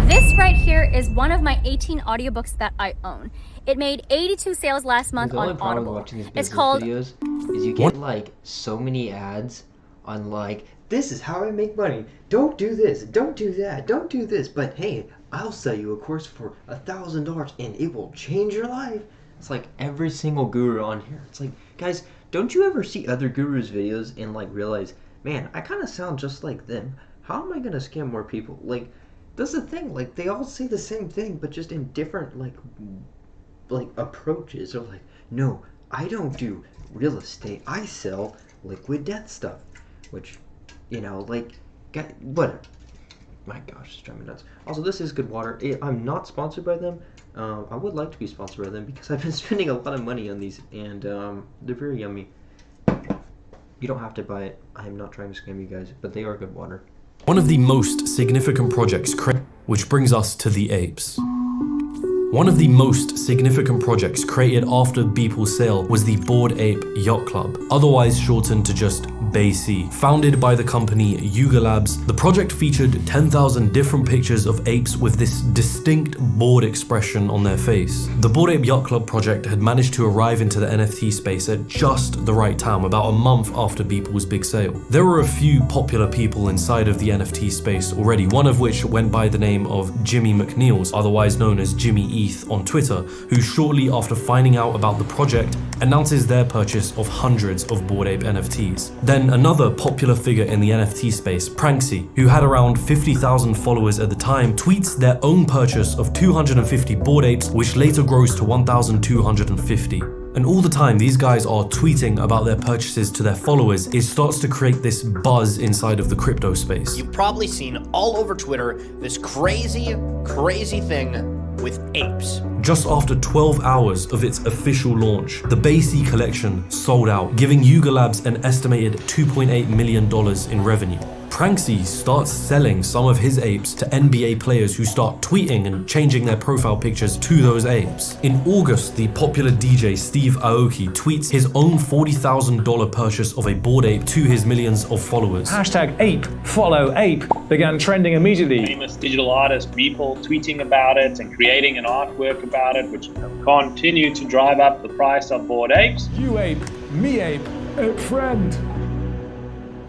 This right here is one of my 18 audiobooks that I own. It made 82 sales last month on Audible. It's called videos is you get like so many ads on like, this is how I make money. Don't do this, don't do that, don't do this, but hey, I'll sell you a course for $1,000 and it will change your life. It's like every single guru on here. It's like, guys, don't you ever see other gurus' videos and like realize, man, I kind of sound just like them. How am I gonna scam more people? Like, that's the thing. Like, they all say the same thing, but just in different like approaches. Or like, no, I don't do real estate. I sell liquid death stuff, which, you know, like, whatever. My gosh, it's driving me nuts. Also, this is good water. I'm not sponsored by them. I would like to be sponsored by them because I've been spending a lot of money on these, and they're very yummy. You don't have to buy it. I am not trying to scam you guys, but they are good water. One of the most significant projects, which brings us to the apes. One of the most significant projects created after Beeple's sale was the Bored Ape Yacht Club, otherwise shortened to just BAYC. Founded by the company Yuga Labs, the project featured 10,000 different pictures of apes with this distinct bored expression on their face. The Bored Ape Yacht Club project had managed to arrive into the NFT space at just the right time, about a month after Beeple's big sale. There were a few popular people inside of the NFT space already, one of which went by the name of Jimmy McNeils, otherwise known as Jimmy ETH on Twitter, who shortly after finding out about the project announces their purchase of hundreds of Bored Ape NFTs. Then another popular figure in the NFT space, Pranksy, who had around 50,000 followers at the time, tweets their own purchase of 250 Bored Apes, which later grows to 1,250. And all the time these guys are tweeting about their purchases to their followers, it starts to create this buzz inside of the crypto space. You've probably seen all over Twitter this crazy thing with apes. Just after 12 hours of its official launch, the BAYC collection sold out, giving Yuga Labs an estimated $2.8 million in revenue. Pranksy starts selling some of his apes to NBA players who start tweeting and changing their profile pictures to those apes. In August, the popular DJ Steve Aoki tweets his own $40,000 purchase of a Bored Ape to his millions of followers. Hashtag ape, follow ape began trending immediately. Famous digital artist people tweeting about it and creating an artwork about it, which continued to drive up the price of Bored Apes. You ape, me ape, ape friend.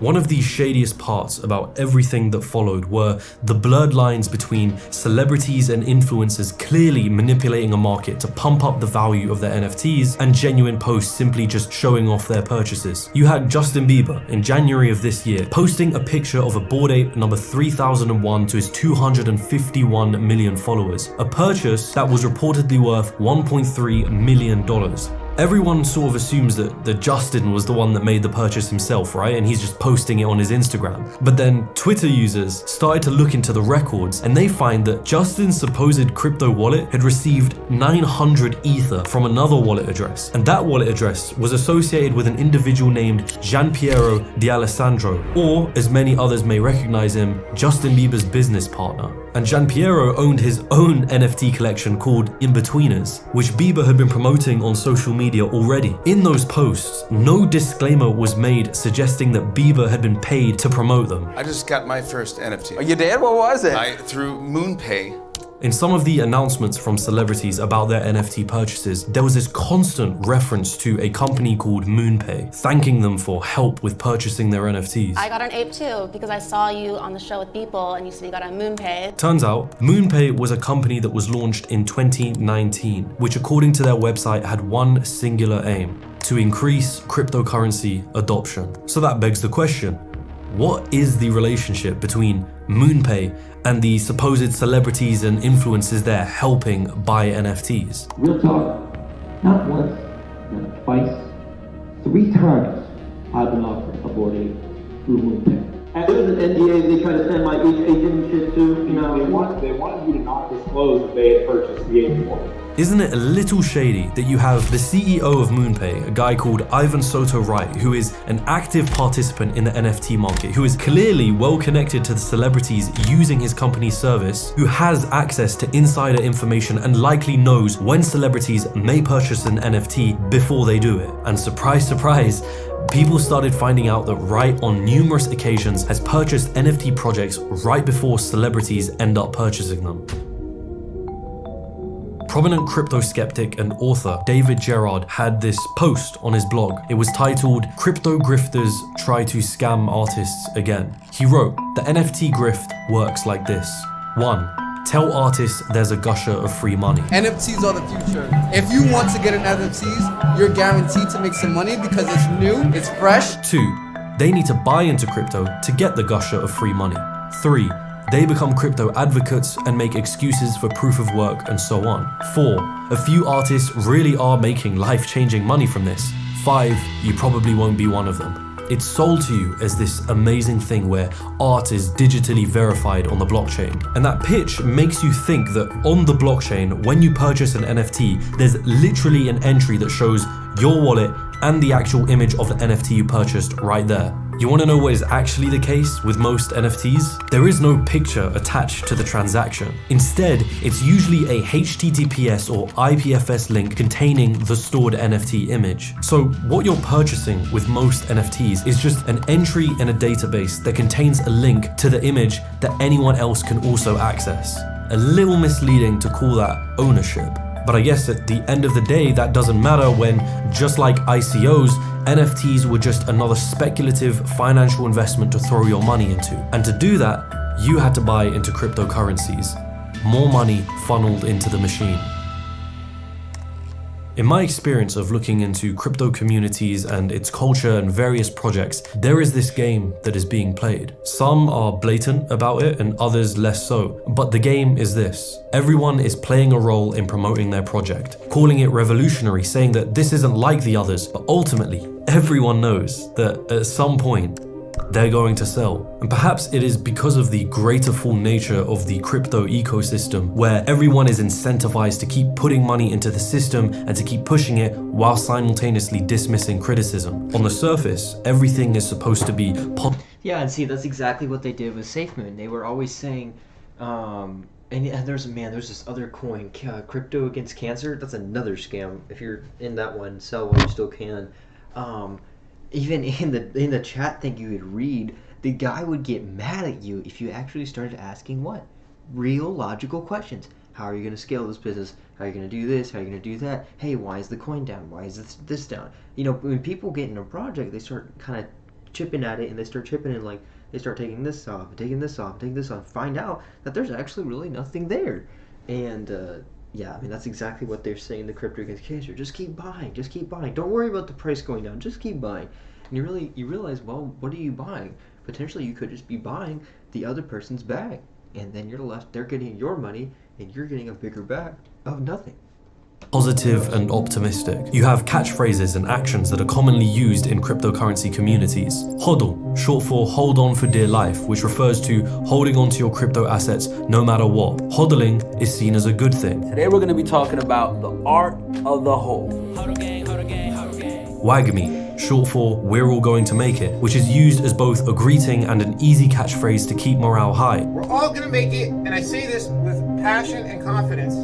One of the shadiest parts about everything that followed were the blurred lines between celebrities and influencers clearly manipulating a market to pump up the value of their NFTs and genuine posts simply just showing off their purchases. You had Justin Bieber in January of this year posting a picture of a Bored Ape number 3001 to his 251 million followers, a purchase that was reportedly worth $1.3 million. Everyone sort of assumes that Justin was the one that made the purchase himself, right? And he's just posting it on his Instagram. But then Twitter users started to look into the records and they find that Justin's supposed crypto wallet had received 900 Ether from another wallet address. And that wallet address was associated with an individual named Gianpiero D'Alessandro, or as many others may recognize him, Justin Bieber's business partner. And Gianpiero owned his own NFT collection called In-Betweeners, which Bieber had been promoting on social media already. In those posts, no disclaimer was made suggesting that Bieber had been paid to promote them. I just got my first NFT. Oh, you did? What was it? Through MoonPay. In some of the announcements from celebrities about their NFT purchases, there was this constant reference to a company called MoonPay, thanking them for help with purchasing their NFTs. I got an ape too, because I saw you on the show with people and you said you got a MoonPay. Turns out, MoonPay was a company that was launched in 2019, which according to their website had one singular aim: to increase cryptocurrency adoption. So that begs the question, what is the relationship between MoonPay and the supposed celebrities and influencers there helping buy NFTs? Real talk, not once, not twice, 3 times I've been offered a Bored Ape through MoonPay. And there was an NDA they tried to send my agent and shit too. You know, they wanted you to not disclose that they had purchased the ape wallet. Isn't it a little shady that you have the CEO of MoonPay, a guy called Ivan Soto Wright, who is an active participant in the NFT market, who is clearly well connected to the celebrities using his company's service, who has access to insider information and likely knows when celebrities may purchase an NFT before they do it. And surprise, surprise, people started finding out that Wright on numerous occasions has purchased NFT projects right before celebrities end up purchasing them. Prominent crypto skeptic and author David Gerard had this post on his blog. It was titled, "Crypto Grifters Try to Scam Artists Again." He wrote, "The NFT grift works like this. 1. Tell artists there's a gusher of free money. NFTs are the future. If you want to get an NFTs, you're guaranteed to make some money because it's new, it's fresh. 2. They need to buy into crypto to get the gusher of free money. 3. They become crypto advocates and make excuses for proof of work and so on. 4. A few artists really are making life-changing money from this. 5. You probably won't be one of them. It's sold to you as this amazing thing where art is digitally verified on the blockchain. And that pitch makes you think that on the blockchain, when you purchase an NFT, there's literally an entry that shows your wallet and the actual image of the NFT you purchased right there. You want to know what is actually the case with most NFTs? There is no picture attached to the transaction. Instead, it's usually a HTTPS or IPFS link containing the stored NFT image. So what you're purchasing with most NFTs is just an entry in a database that contains a link to the image that anyone else can also access. A little misleading to call that ownership. But I guess at the end of the day, that doesn't matter when, just like ICOs, NFTs were just another speculative financial investment to throw your money into. And to do that, you had to buy into cryptocurrencies. More money funneled into the machine. In my experience of looking into crypto communities and its culture and various projects, there is this game that is being played. Some are blatant about it and others less so, but the game is this. Everyone is playing a role in promoting their project, calling it revolutionary, saying that this isn't like the others, but ultimately, everyone knows that at some point, they're going to sell. And perhaps it is because of the greater full nature of the crypto ecosystem, where everyone is incentivized to keep putting money into the system and to keep pushing it while simultaneously dismissing criticism. On the surface, everything is supposed to be Yeah, and see, that's exactly what they did with SafeMoon. They were always saying, and there's this other coin, crypto against cancer. That's another scam. If you're in that one, sell while you still can. Even in the chat thing you would read, the guy would get mad at you if you actually started asking what? Real logical questions. How are you going to scale this business? How are you going to do this? How are you going to do that? Hey, why is the coin down? Why is this down? You know, when people get in a project, they start kind of chipping at it, and they start chipping in, like, they start taking this off, and taking this off, taking this off, find out that there's actually really nothing there. And yeah, I mean, that's exactly what they're saying in the Crypto Against Cancer. Just keep buying, just keep buying. Don't worry about the price going down, just keep buying. And you realize, well, what are you buying? Potentially you could just be buying the other person's bag, and then you're left, they're getting your money, and you're getting a bigger bag of nothing. Positive and optimistic. You have catchphrases and actions that are commonly used in cryptocurrency communities. HODL, short for hold on for dear life, which refers to holding on to your crypto assets no matter what. HODLing is seen as a good thing. Today we're going to be talking about the art of the hold. WAGMI, short for we're all going to make it, which is used as both a greeting and an easy catchphrase to keep morale high. We're all going to make it, and I say this with passion and confidence.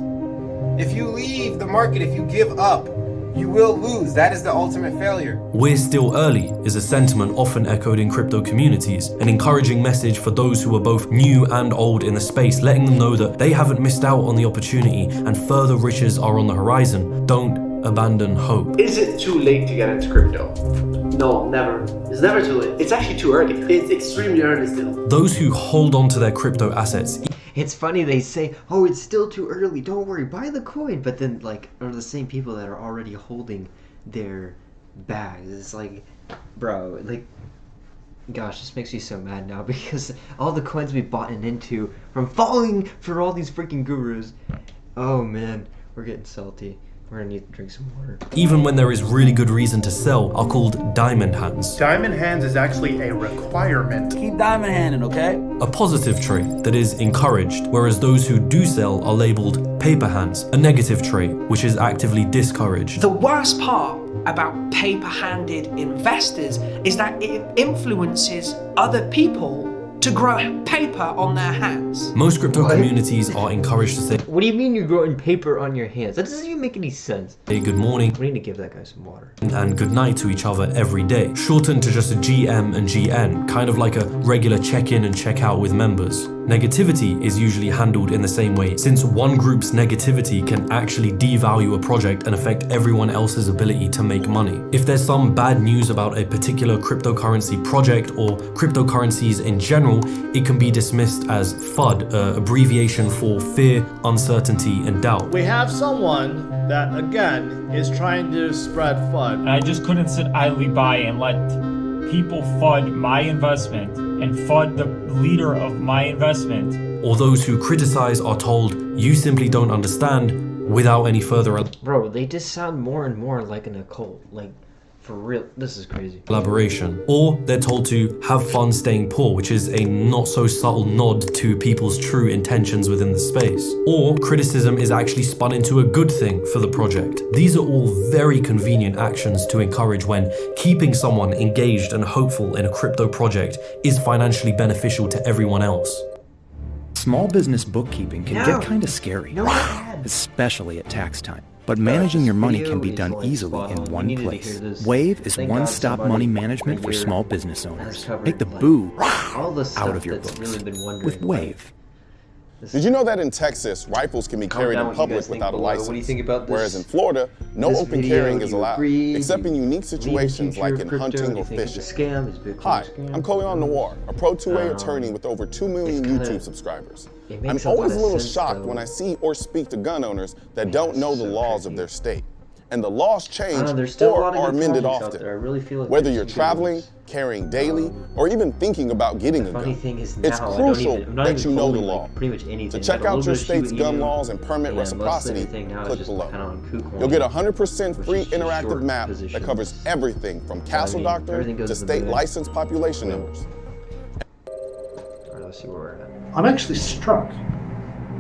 If you leave the market, if you give up, you will lose. That is the ultimate failure. We're still early is a sentiment often echoed in crypto communities, an encouraging message for those who are both new and old in the space, letting them know that they haven't missed out on the opportunity and further riches are on the horizon. Don't abandon hope. Is it too late to get into crypto? No, never. It's never too late. It's actually too early. It's extremely early still. Those who hold on to their crypto assets. It's funny, they say, oh, it's still too early, don't worry, buy the coin. But then, like, are the same people that are already holding their bags. It's like, bro, like, gosh, this makes me so mad now because all the coins we've bought into from falling for all these freaking gurus. Oh, man, we're getting salty. We're gonna need to drink some water. Even when there is really good reason to sell, are called diamond hands. Diamond hands is actually a requirement. Keep diamond handing, okay? A positive trait that is encouraged, whereas those who do sell are labeled paper hands. A negative trait, which is actively discouraged. The worst part about paper-handed investors is that it influences other people to grow paper on their hands. Most crypto communities are encouraged to say, what do you mean you're growing paper on your hands? That doesn't even make any sense. Hey, good morning. We need to give that guy some water. And good night to each other every day. Shortened to just a GM and GN, kind of like a regular check-in and check-out with members. Negativity is usually handled in the same way, since one group's negativity can actually devalue a project and affect everyone else's ability to make money. If there's some bad news about a particular cryptocurrency project or cryptocurrencies in general, it can be dismissed as FUD, abbreviation for fear, uncertainty, and doubt. We have someone that, again, is trying to spread FUD. And I just couldn't sit idly by and let people FUD my investment and FUD the leader of my investment. Or those who criticize are told, you simply don't understand, without any further... Bro, they just sound more and more like an occult. Like, for real, this is crazy. Elaboration. Or they're told to have fun staying poor, which is a not so subtle nod to people's true intentions within the space. Or criticism is actually spun into a good thing for the project. These are all very convenient actions to encourage when keeping someone engaged and hopeful in a crypto project is financially beneficial to everyone else. Small business bookkeeping can get kind of scary, especially at tax time. But managing your money can be done easily in one place. Wave is one-stop money management for small business owners. Take the boo out of your books with Wave. Did you know that in Texas, rifles can be carried in public without a license? What do you think about this? Whereas in Florida, no open carrying is allowed, except in unique situations like in hunting or fishing. Hi, I'm Koleon Noir, a pro 2A attorney with over 2 million YouTube subscribers. I'm always a little shocked when I see or speak to gun owners that don't know the laws of their state. And the laws change or are amended often. Whether you're traveling, carrying daily, or even thinking about getting a gun, it's crucial that you know the law. To check out your state's gun laws and permit reciprocity, click below. You'll get a 100% free interactive map that covers everything from castle doctrine to state licensed population numbers. I'm actually struck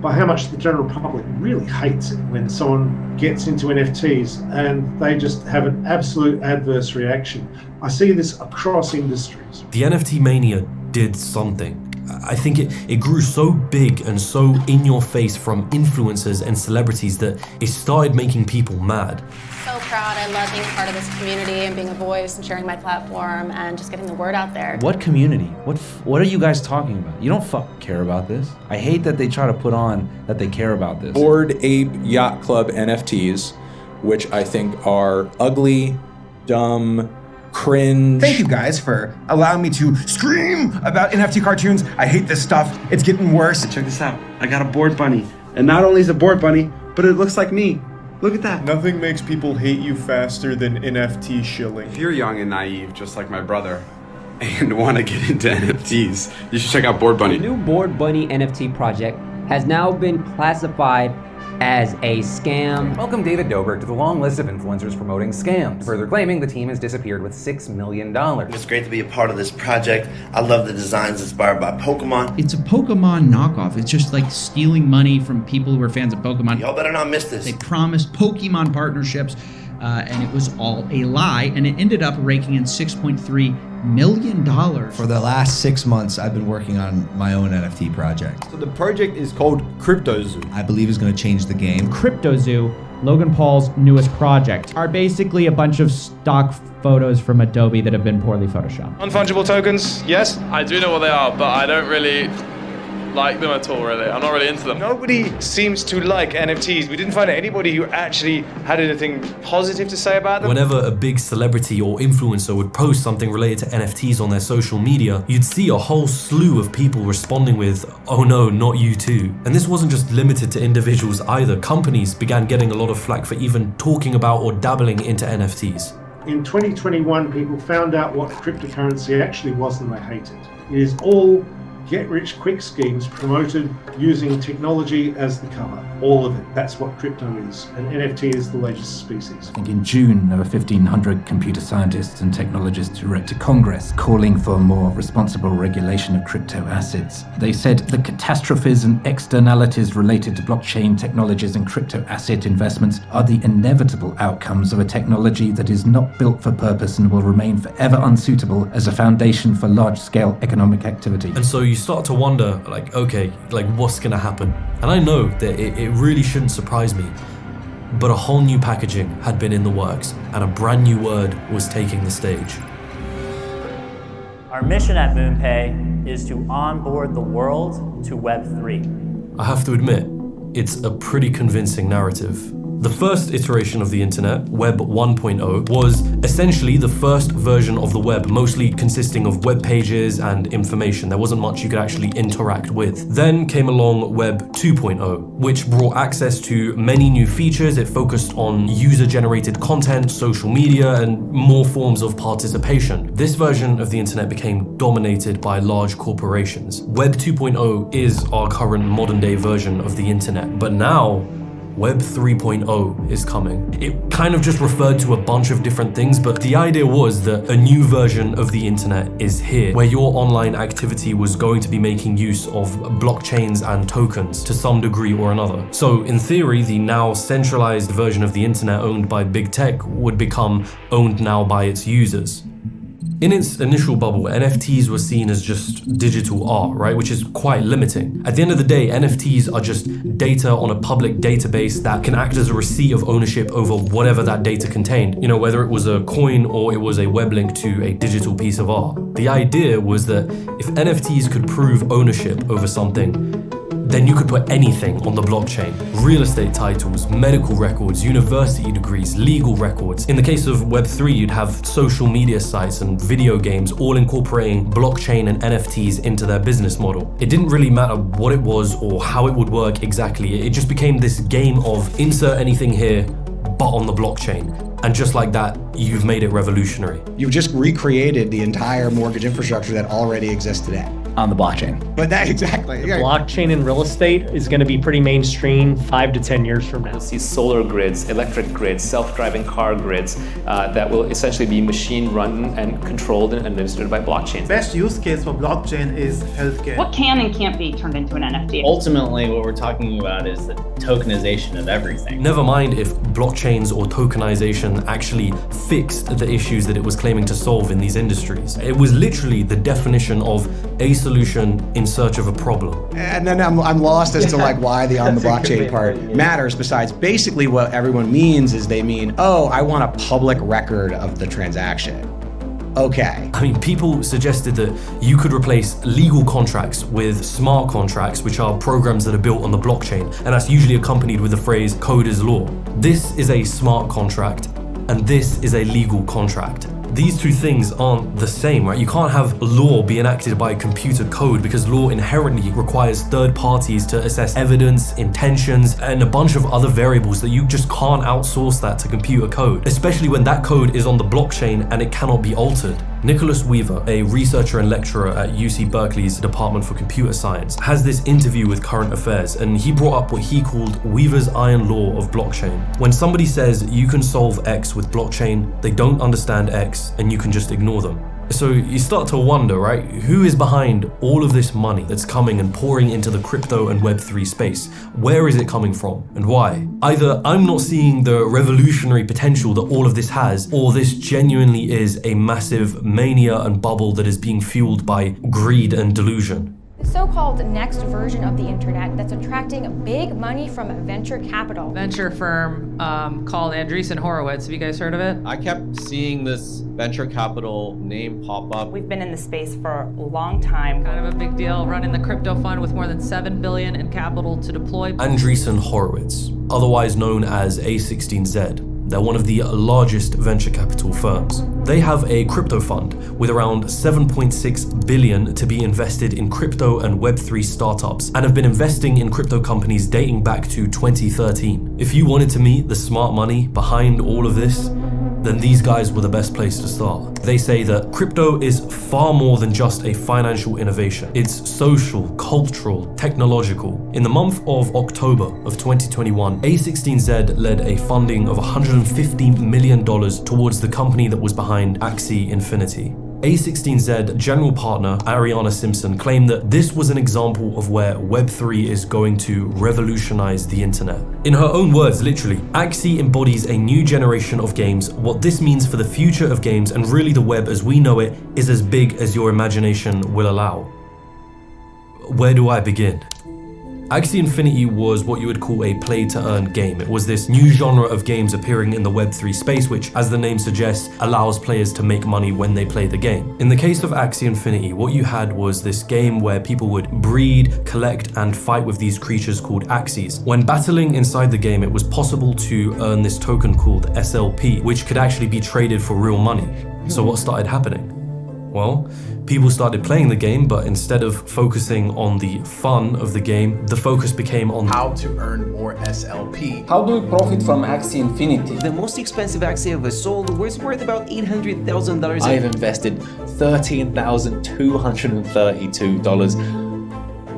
by how much the general public really hates it when someone gets into NFTs and they just have an absolute adverse reaction. I see this across industries. The NFT mania did something. I think it grew so big and so in your face from influencers and celebrities that it started making people mad. So proud. I love being part of this community and being a voice and sharing my platform and just getting the word out there. What community? What are you guys talking about? You don't care about this. I hate that they try to put on that they care about this. Bored Ape Yacht Club NFTs, which I think are ugly, dumb, cringe. Thank you guys for allowing me to scream about NFT cartoons. I hate this stuff. It's getting worse. Check this out. I got a board bunny. And not only is it a board bunny, but it looks like me. Look at that. Nothing makes people hate you faster than NFT shilling. If you're young and naive, just like my brother, and want to get into NFTs, you should check out Board Bunny. The new Board Bunny NFT project has now been classified as a scam. Welcome David Dobrik to the long list of influencers promoting scams, further claiming the team has disappeared with $6 million. It's great to be a part of this project. I love the designs inspired by Pokemon. It's a Pokemon knockoff. It's just like stealing money from people who are fans of Pokemon. Y'all better not miss this. They promised Pokemon partnerships, and it was all a lie, and it ended up raking in $6.3 million. For the last 6 months, I've been working on my own NFT project. So the project is called CryptoZoo. I believe is going to change the game. CryptoZoo, Logan Paul's newest project, are basically a bunch of stock photos from Adobe that have been poorly photoshopped. Non-fungible tokens, yes? I do know what they are, but I don't really like them at all, really. I'm not really into them. Nobody seems to like NFTs. We didn't find anybody who actually had anything positive to say about them. Whenever a big celebrity or influencer would post something related to NFTs on their social media, you'd see a whole slew of people responding with, "Oh no, not you too." And this wasn't just limited to individuals either. Companies began getting a lot of flack for even talking about or dabbling into NFTs. In 2021, people found out what cryptocurrency actually was and they hated. It is all get-rich-quick schemes promoted using technology as the cover. All of it. That's what crypto is. And NFT is the latest species. I think in June, there were 1,500 computer scientists and technologists who wrote to Congress calling for more responsible regulation of crypto assets. They said the catastrophes and externalities related to blockchain technologies and crypto asset investments are the inevitable outcomes of a technology that is not built for purpose and will remain forever unsuitable as a foundation for large-scale economic activity. And so you start to wonder, like, okay, like what's gonna happen? And I know that it really shouldn't surprise me, but a whole new packaging had been in the works and a brand new word was taking the stage. Our mission at MoonPay is to onboard the world to Web3. I have to admit, it's a pretty convincing narrative. The first iteration of the internet, Web 1.0, was essentially the first version of the web, mostly consisting of web pages and information. There wasn't much you could actually interact with. Then came along Web 2.0, which brought access to many new features. It focused on user-generated content, social media, and more forms of participation. This version of the internet became dominated by large corporations. Web 2.0 is our current modern-day version of the internet, but now Web 3.0 is coming. It kind of just referred to a bunch of different things, but the idea was that a new version of the internet is here, where your online activity was going to be making use of blockchains and tokens to some degree or another. So in theory, the now centralized version of the internet owned by big tech would become owned now by its users. In its initial bubble, NFTs were seen as just digital art, right? Which is quite limiting. At the end of the day, NFTs are just data on a public database that can act as a receipt of ownership over whatever that data contained. You know, whether it was a coin or it was a web link to a digital piece of art. The idea was that if NFTs could prove ownership over something, then you could put anything on the blockchain. Real estate titles, medical records, university degrees, legal records. In the case of Web3, you'd have social media sites and video games all incorporating blockchain and NFTs into their business model. It didn't really matter what it was or how it would work exactly. It just became this game of insert anything here, but on the blockchain. And just like that, you've made it revolutionary. You've just recreated the entire mortgage infrastructure that already exists today. On the blockchain. But that exactly. The blockchain in real estate is going to be pretty mainstream 5 to 10 years from now. We'll see solar grids, electric grids, self-driving car grids that will essentially be machine run and controlled and administered by blockchain. Best use case for blockchain is healthcare. What can and can't be turned into an NFT? Ultimately, what we're talking about is the tokenization of everything. Never mind if blockchains or tokenization actually fixed the issues that it was claiming to solve in these industries. It was literally the definition of a solution in search of a problem. And then I'm lost as to like why the on the blockchain part matters, besides basically what everyone means is they mean, oh, I want a public record of the transaction. Okay. I mean, people suggested that you could replace legal contracts with smart contracts, which are programs that are built on the blockchain, and that's usually accompanied with the phrase code is law. This is a smart contract, and this is a legal contract. These two things aren't the same, right? You can't have law be enacted by computer code because law inherently requires third parties to assess evidence, intentions, and a bunch of other variables that you just can't outsource that to computer code, especially when that code is on the blockchain and it cannot be altered. Nicholas Weaver, a researcher and lecturer at UC Berkeley's Department for Computer Science, has this interview with Current Affairs, and he brought up what he called Weaver's iron law of blockchain. When somebody says you can solve X with blockchain, they don't understand X and you can just ignore them. So you start to wonder, right? Who is behind all of this money that's coming and pouring into the crypto and Web3 space? Where is it coming from and why? Either I'm not seeing the revolutionary potential that all of this has, or this genuinely is a massive mania and bubble that is being fueled by greed and delusion. The so-called next version of the internet that's attracting big money from venture capital. Venture firm called Andreessen Horowitz. Have you guys heard of it? I kept seeing this venture capital name pop up. We've been in the space for a long time. Kind of a big deal, running the crypto fund with more than $7 billion in capital to deploy. Andreessen Horowitz, otherwise known as A16Z. They're one of the largest venture capital firms. They have a crypto fund with around $7.6 billion to be invested in crypto and Web3 startups, and have been investing in crypto companies dating back to 2013. If you wanted to meet the smart money behind all of this, then these guys were the best place to start. They say that crypto is far more than just a financial innovation. It's social, cultural, technological. In the month of October of 2021, A16Z led a funding of $150 million towards the company that was behind Axie Infinity. A16Z general partner Ariana Simpson claimed that this was an example of where Web3 is going to revolutionize the internet. In her own words, literally, Axie embodies a new generation of games. What this means for the future of games and really the web as we know it is as big as your imagination will allow. Where do I begin? Axie Infinity was what you would call a play-to-earn game. It was this new genre of games appearing in the Web3 space, which, as the name suggests, allows players to make money when they play the game. In the case of Axie Infinity, what you had was this game where people would breed, collect, and fight with these creatures called Axies. When battling inside the game, it was possible to earn this token called SLP, which could actually be traded for real money. So what started happening? Well, people started playing the game, but instead of focusing on the fun of the game, the focus became on how to earn more SLP. How do we profit from Axie Infinity? The most expensive Axie ever sold was worth about $800,000. I have invested $13,232.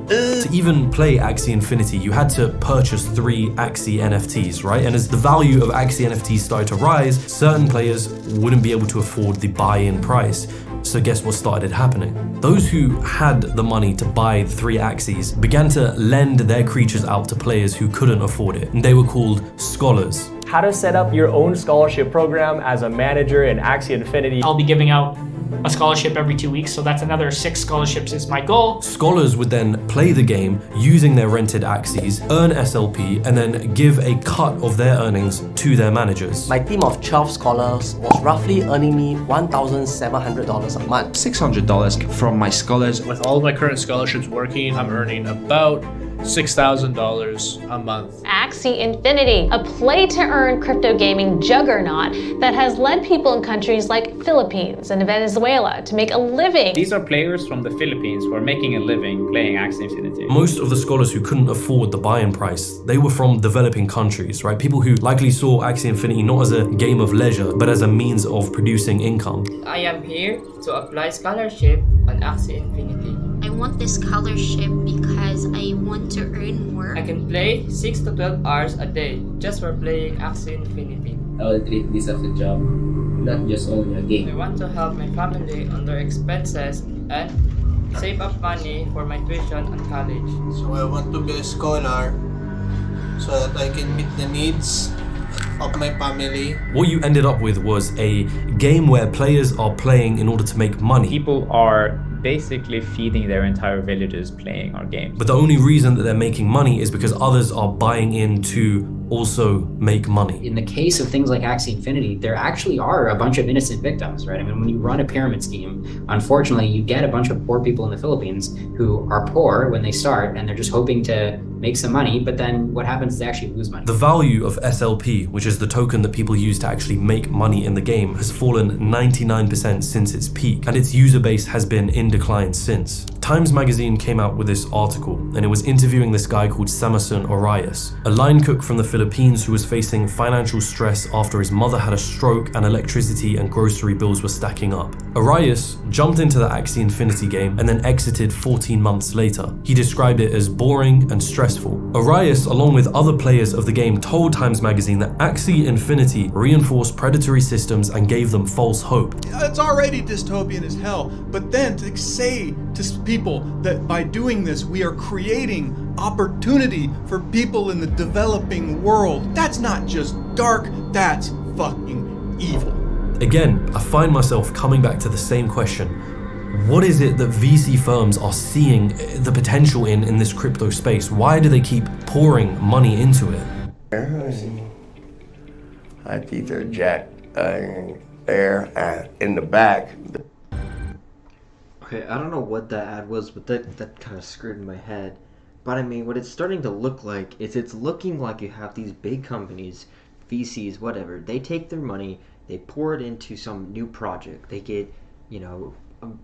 To even play Axie Infinity, you had to purchase 3 Axie NFTs, right? And as the value of Axie NFTs started to rise, certain players wouldn't be able to afford the buy-in price. So guess what started happening? Those who had the money to buy 3 Axies began to lend their creatures out to players who couldn't afford it. And they were called scholars. How to set up your own scholarship program as a manager in Axie Infinity. I'll be giving out a scholarship every 2 weeks, so that's another 6 scholarships is my goal. Scholars would then play the game using their rented Axies, earn SLP, and then give a cut of their earnings to their managers. My team of 12 scholars was roughly earning me $1,700 a month. $600 from my scholars. With all of my current scholarships working, I'm earning about $6,000 a month. Axie Infinity, a play-to-earn crypto gaming juggernaut that has led people in countries like Philippines and Venezuela to make a living. These are players from the Philippines who are making a living playing Axie Infinity. Most of the scholars who couldn't afford the buy-in price, they were from developing countries, right? People who likely saw Axie Infinity not as a game of leisure, but as a means of producing income. I am here to apply scholarship on Axie Infinity. I want this scholarship because I want to earn more. I can play 6 to 12 hours a day just for playing Axie Infinity. I will treat this as a job, not just only a game. I want to help my family on their expenses and save up money for my tuition and college. So I want to be a scholar so that I can meet the needs of my family. What you ended up with was a game where players are playing in order to make money. People are basically feeding their entire villages playing our game. But the only reason that they're making money is because others are buying in to also make money. In the case of things like Axie Infinity, there actually are a bunch of innocent victims, right? I mean, when you run a pyramid scheme, unfortunately, you get a bunch of poor people in the Philippines who are poor when they start and they're just hoping to make some money, but then what happens is they actually lose money. The value of SLP, which is is the token that people use to actually make money in the game, has fallen 99% since its peak, and its user base has been in decline since. Times magazine came out with this article, and it was interviewing this guy called Samerson Orias, a line cook from the Philippines who was facing financial stress after his mother had a stroke and electricity and grocery bills were stacking up. Orias jumped into the Axie Infinity game and then exited 14 months later. He described it as boring and stressful. Orias, along with other players of the game, told Times magazine that Axie Infinity reinforced predatory systems and gave them false hope. It's already dystopian as hell, but then to say to people that by doing this we are creating opportunity for people in the developing world, that's not just dark, that's fucking evil. Again, I find myself coming back to the same question. What is it that VC firms are seeing the potential in this crypto space? Why do they keep pouring money into it? I think they're jacked there in the back. Okay, I don't know what that ad was, but that kind of screwed in my head. But I mean, what it's starting to look like is it's looking like you have these big companies, VCs, whatever. They take their money, they pour it into some new project. They get,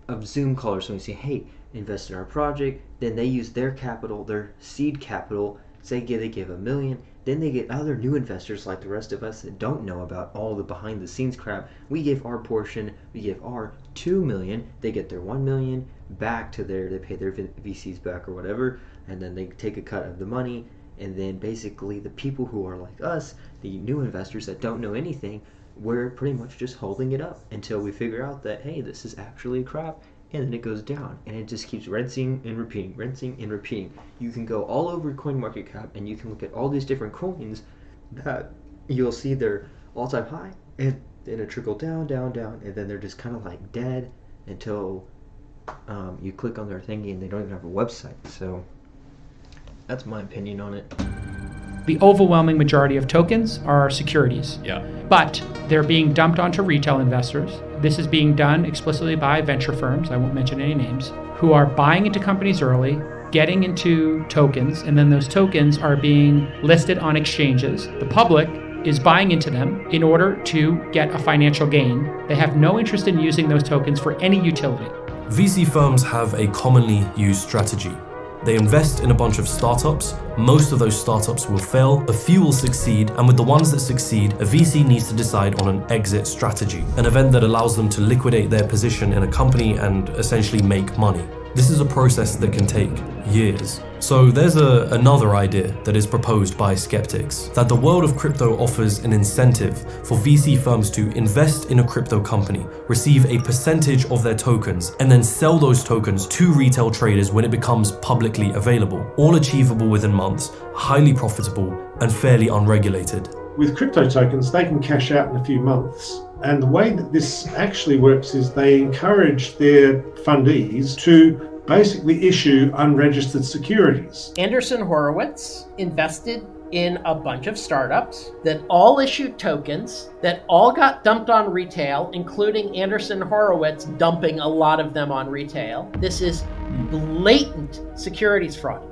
a Zoom call or something, say, hey, invest in our project. Then they use their capital, their seed capital. Say they give $1 million. Then they get other new investors like the rest of us that don't know about all the behind the scenes crap. We give our portion, we give our $2 million. They get their $1 million back to they pay their VCs back or whatever. And then they take a cut of the money. And then basically the people who are like us, the new investors that don't know anything, we're pretty much just holding it up until we figure out that, hey, this is actually crap, and then it goes down, and it just keeps rinsing and repeating. You can go all over CoinMarketCap, and you can look at all these different coins that you'll see they're all-time high, and then it trickle down, and then they're just kind of like dead until you click on their thingy, and they don't even have a website. So that's my opinion on it. The overwhelming majority of tokens are securities. Yeah. But they're being dumped onto retail investors. This is being done explicitly by venture firms, I won't mention any names, who are buying into companies early, getting into tokens, and then those tokens are being listed on exchanges. The public is buying into them in order to get a financial gain. They have no interest in using those tokens for any utility. VC firms have a commonly used strategy. They invest in a bunch of startups. Most of those startups will fail, a few will succeed, and with the ones that succeed, a VC needs to decide on an exit strategy, an event that allows them to liquidate their position in a company and essentially make money. This is a process that can take years. So there's another idea that is proposed by skeptics, that the world of crypto offers an incentive for VC firms to invest in a crypto company, receive a percentage of their tokens, and then sell those tokens to retail traders when it becomes publicly available, all achievable within months, highly profitable, and fairly unregulated. With crypto tokens, they can cash out in a few months. And the way that this actually works is they encourage their fundees to basically issue unregistered securities. Andreessen Horowitz invested in a bunch of startups that all issued tokens that all got dumped on retail, including Andreessen Horowitz dumping a lot of them on retail. This is blatant securities fraud.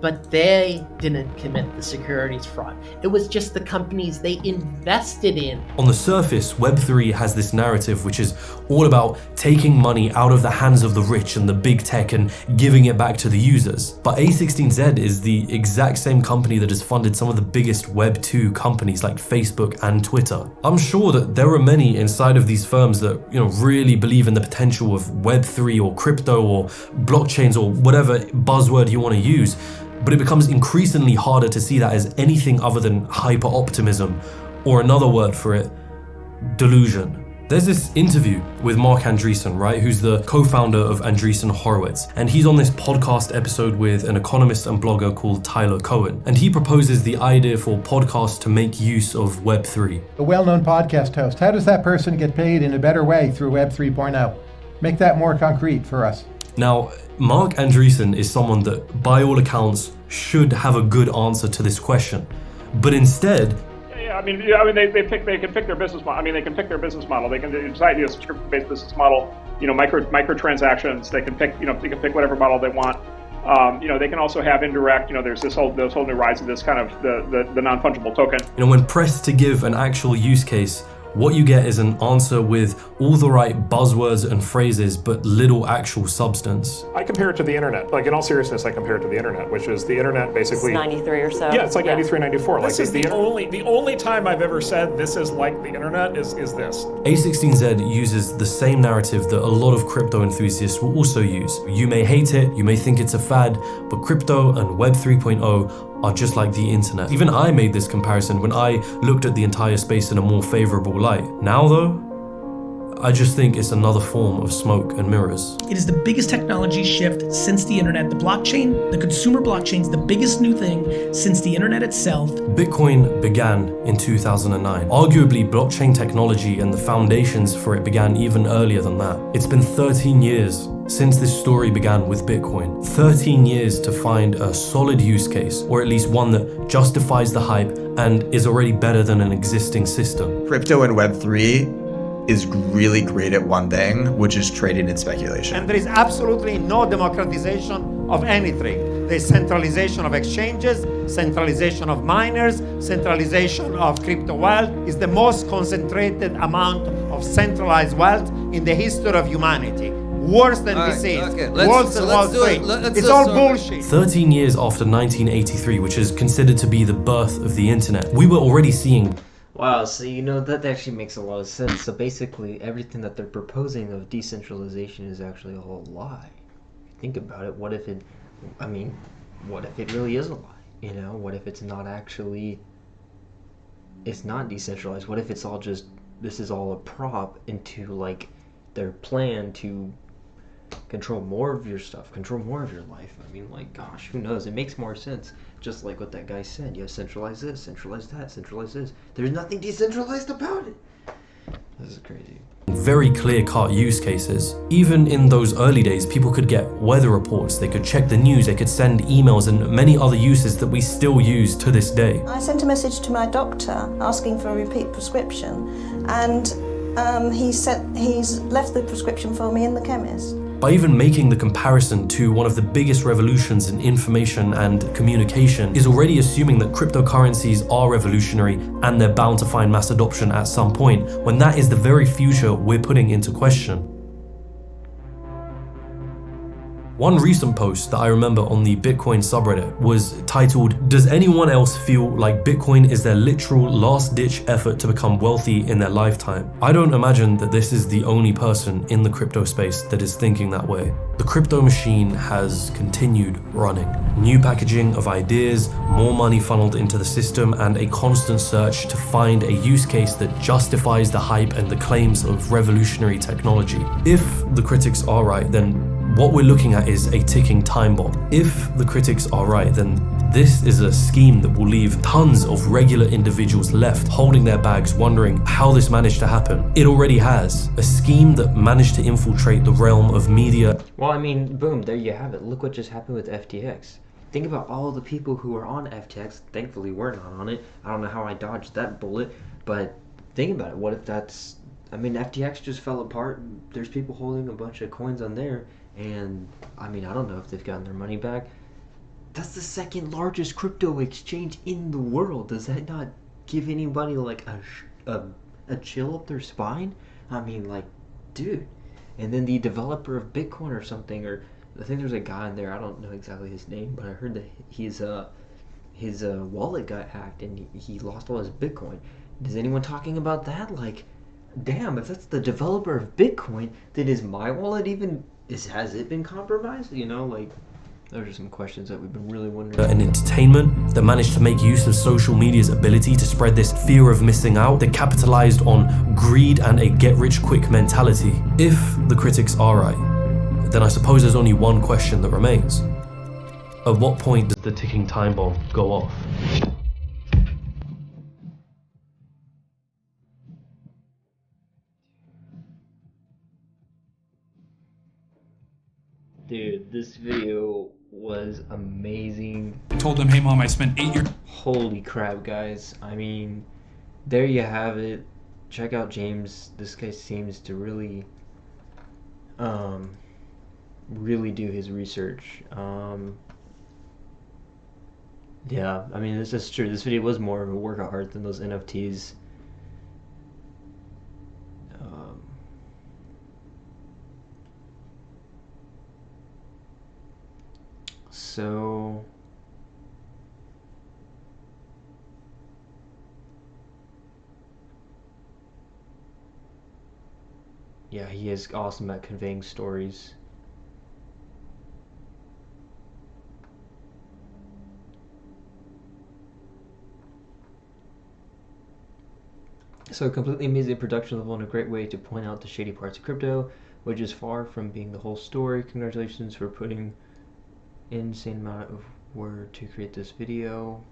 But they didn't commit the securities fraud. It was just the companies they invested in. On the surface, Web3 has this narrative which is all about taking money out of the hands of the rich and the big tech and giving it back to the users. But A16Z is the exact same company that has funded some of the biggest Web2 companies like Facebook and Twitter. I'm sure that there are many inside of these firms that really believe in the potential of Web3 or crypto or blockchains or whatever buzzword you want to use. But it becomes increasingly harder to see that as anything other than hyper-optimism, or another word for it, delusion. There's this interview with Marc Andreessen, right, who's the co-founder of Andreessen Horowitz, and he's on this podcast episode with an economist and blogger called Tyler Cohen, and he proposes the idea for podcasts to make use of Web3. A well-known podcast host, how does that person get paid in a better way through Web 3.0? Make that more concrete for us. Now, Marc Andreessen is someone that, by all accounts, should have a good answer to this question. But instead... Yeah, I mean, they can pick their business model. I mean, they can pick their business model. They can decide a subscription-based business model. Microtransactions. They can pick, they can pick whatever model they want. They can also have indirect, there's this whole new rise of this kind of the non-fungible token. When pressed to give an actual use case, what you get is an answer with all the right buzzwords and phrases, but little actual substance. I compare it to the internet. Like, in all seriousness, I compare it to the internet, which is the internet basically. It's 93 or so. Yeah, it's like 93, 94. This is the only time I've ever said this is like the internet is this. A16Z uses the same narrative that a lot of crypto enthusiasts will also use. You may hate it, you may think it's a fad, but crypto and Web 3.0 are just like the internet. Even I made this comparison when I looked at the entire space in a more favorable light. Now though, I just think it's another form of smoke and mirrors. It is the biggest technology shift since the internet. The blockchain, the consumer blockchain, is the biggest new thing since the internet itself. Bitcoin began in 2009. Arguably, blockchain technology and the foundations for it began even earlier than that. It's been 13 years since this story began with Bitcoin. 13 years to find a solid use case, or at least one that justifies the hype and is already better than an existing system. Crypto and Web3 is really great at one thing, which is trading and speculation. And there is absolutely no democratization of anything. There's centralization of exchanges, centralization of miners, centralization of crypto wealth. Is the most concentrated amount of centralized wealth in the history of humanity. Worse than disease, worse than Wall Street. It's all bullshit. 13 years after 1983, which is considered to be the birth of the internet, we were already seeing. Wow, so that actually makes a lot of sense. So basically, everything that they're proposing of decentralization is actually a whole lie. Think about it. What if it really is a lie? What if it's not actually, it's not decentralized? What if it's all just, this is all a prop into like their plan to control more of your stuff, control more of your life? Gosh, who knows? It makes more sense. Just like what that guy said. You centralize this, centralize that, centralize this. There's nothing decentralized about it. This is crazy. Very clear-cut use cases. Even in those early days, people could get weather reports, they could check the news, they could send emails, and many other uses that we still use to this day. I sent a message to my doctor asking for a repeat prescription, and he's left the prescription for me in the chemist. By even making the comparison to one of the biggest revolutions in information and communication is already assuming that cryptocurrencies are revolutionary and they're bound to find mass adoption at some point, when that is the very future we're putting into question. One recent post that I remember on the Bitcoin subreddit was titled, "Does anyone else feel like Bitcoin is their literal last-ditch effort to become wealthy in their lifetime?" I don't imagine that this is the only person in the crypto space that is thinking that way. The crypto machine has continued running. New packaging of ideas, more money funneled into the system, and a constant search to find a use case that justifies the hype and the claims of revolutionary technology. If the critics are right, then what we're looking at is a ticking time bomb. If the critics are right, then this is a scheme that will leave tons of regular individuals left holding their bags, wondering how this managed to happen. It already has. A scheme that managed to infiltrate the realm of media. Well, boom, there you have it. Look what just happened with FTX. Think about all the people who were on FTX. Thankfully, we're not on it. I don't know how I dodged that bullet, but think about it. What if that's... FTX just fell apart. There's people holding a bunch of coins on there. And I don't know if they've gotten their money back. That's the second largest crypto exchange in the world. Does that not give anybody like a chill up their spine? Dude. And then the developer of Bitcoin or something, or I think there's a guy in there, I don't know exactly his name, but I heard that his wallet got hacked and he lost all his Bitcoin. Is anyone talking about that? Damn, if that's the developer of Bitcoin, then is my wallet even... has it been compromised? Those are some questions that we've been really wondering. An entertainment that managed to make use of social media's ability to spread this fear of missing out, that capitalized on greed and a get-rich-quick mentality. If the critics are right, then I suppose there's only one question that remains. At what point does the ticking time bomb go off? Dude, this video was amazing. I told him, hey mom, I spent 8 years. Holy crap, guys. There you have it. Check out James. This guy seems to really really do his research. Yeah, I mean, this is true. This video was more of a work of art than those NFTs. So yeah, he is awesome at conveying stories. So completely amazing production level and a great way to point out the shady parts of crypto, which is far from being the whole story. Congratulations for putting insane amount of work to create this video.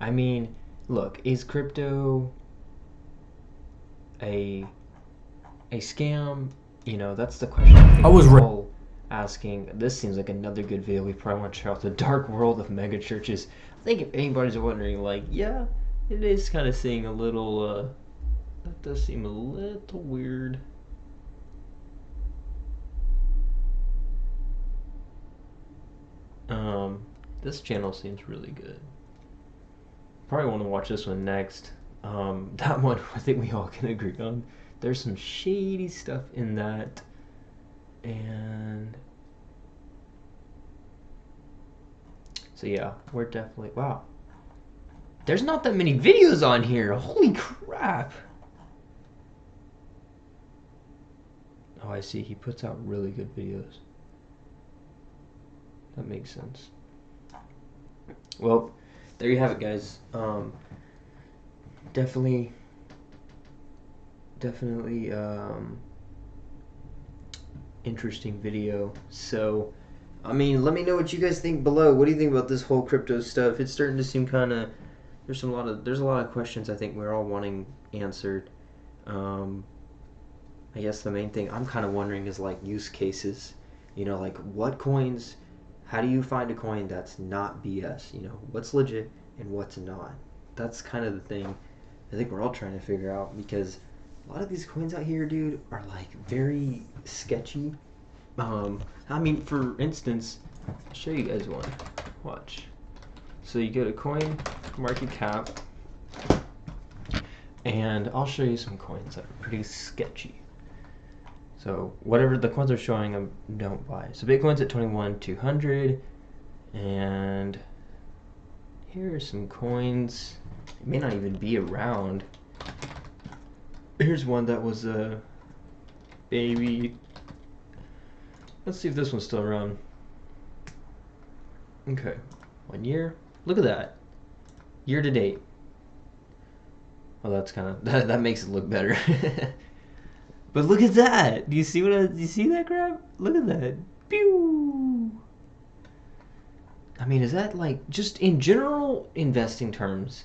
I mean, look, is crypto a scam? You know, that's the question I was all asking. This seems like another good video. We probably want to check out the dark world of mega churches. I think if anybody's wondering, like, yeah, it is kind of seeing a little, that does seem a little weird. This channel seems really good. Probably want to watch this one next. That one I think we all can agree on. There's some shady stuff in that. And so yeah, we're definitely, wow. There's not that many videos on here. Holy crap. Oh, I see. He puts out really good videos. That makes sense. Well, there you have it, guys. Definitely interesting video. So, I mean, let me know what you guys think below. What do you think about this whole crypto stuff? It's starting to seem kind of, there's a lot of questions I think we're all wanting answered. I guess the main thing I'm kind of wondering is like use cases. You know, like what coins, how do you find a coin that's not BS? You know, what's legit and what's not? That's kind of the thing I think we're all trying to figure out, because a lot of these coins out here, dude, are like very sketchy. I mean, for instance, I'll show you guys one. Watch. So you go to coin market cap, and I'll show you some coins that are pretty sketchy. So whatever the coins are showing them, don't buy. So Bitcoin's at 21,200, and here are some coins. It may not even be around. Here's one that was a baby. Let's see if this one's still around. Okay, 1 year. Look at that. Year to date. Well, that's kind of that makes it look better. But look at that. Do you see do you see that crap? Look at that. Pew. I mean, is that like, just in general investing terms,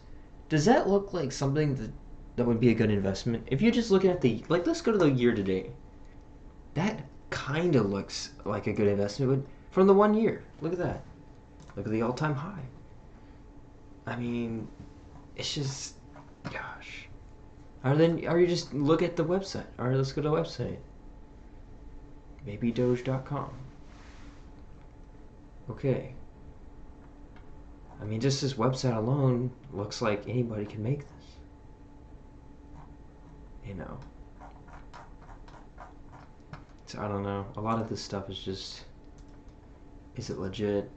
does that look like something that would be a good investment? If you're just looking at the, like, let's go to the year to date. That kind of looks like a good investment, but from the 1 year, look at that. Look at the all-time high. I mean, it's just, gosh. Or you just look at the website. All right, let's go to the website. Maybe Doge.com. Okay. I mean, just this website alone looks like anybody can make this. You know. So I don't know. A lot of this stuff is just, is it legit?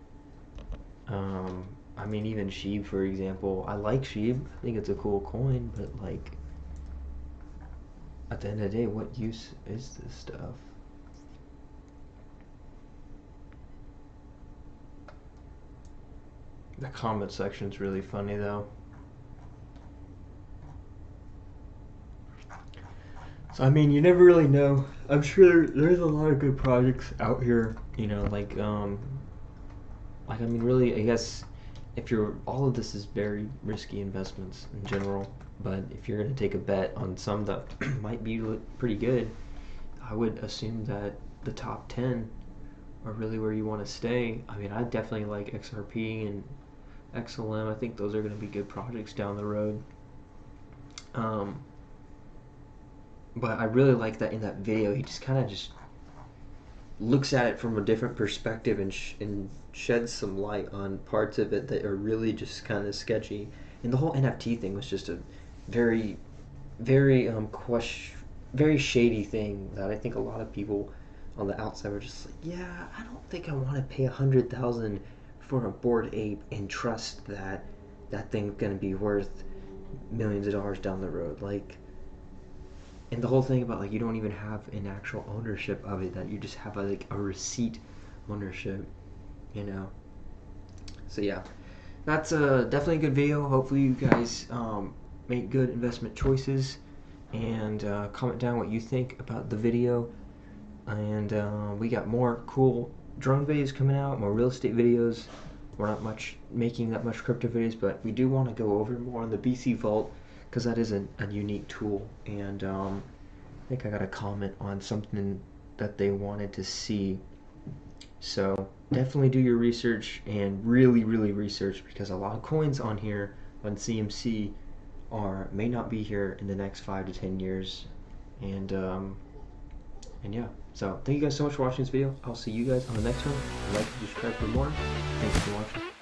I mean, even Sheeb, for example. I like Sheeb. I think it's a cool coin, but like, at the end of the day, what use is this stuff? The comment section's really funny though. So I mean, you never really know. I'm sure there's a lot of good projects out here, you know, like I mean, really, I guess if you're, all of this is very risky investments in general, but if you're going to take a bet on some that might be pretty good, I would assume that the top 10 are really where you want to stay. I mean, I definitely like XRP and XLM. I think those are going to be good projects down the road. But I really like that in that video, he just kind of just looks at it from a different perspective and sheds some light on parts of it that are really just kind of sketchy. And the whole NFT thing was just a very, very very shady thing that I think a lot of people on the outside were just like, yeah, I don't think I want to pay $100,000 for a Bored Ape and trust that that thing's gonna be worth millions of dollars down the road. Like, and the whole thing about like you don't even have an actual ownership of it, that you just have a receipt ownership, you know. So yeah, that's definitely a good video. Hopefully you guys make good investment choices, and comment down what you think about the video. And we got more cool drone videos coming out, more real estate videos. We're not making that much crypto videos, but we do want to go over more on the BC Vault, because that is a unique tool. And I think I got a comment on something that they wanted to see. So definitely do your research, and really research, because a lot of coins on here on CMC may not be here in the next 5 to 10 years. And yeah, so thank you guys so much for watching this video. I'll see you guys on the next one. Like and subscribe for more. Thanks for watching.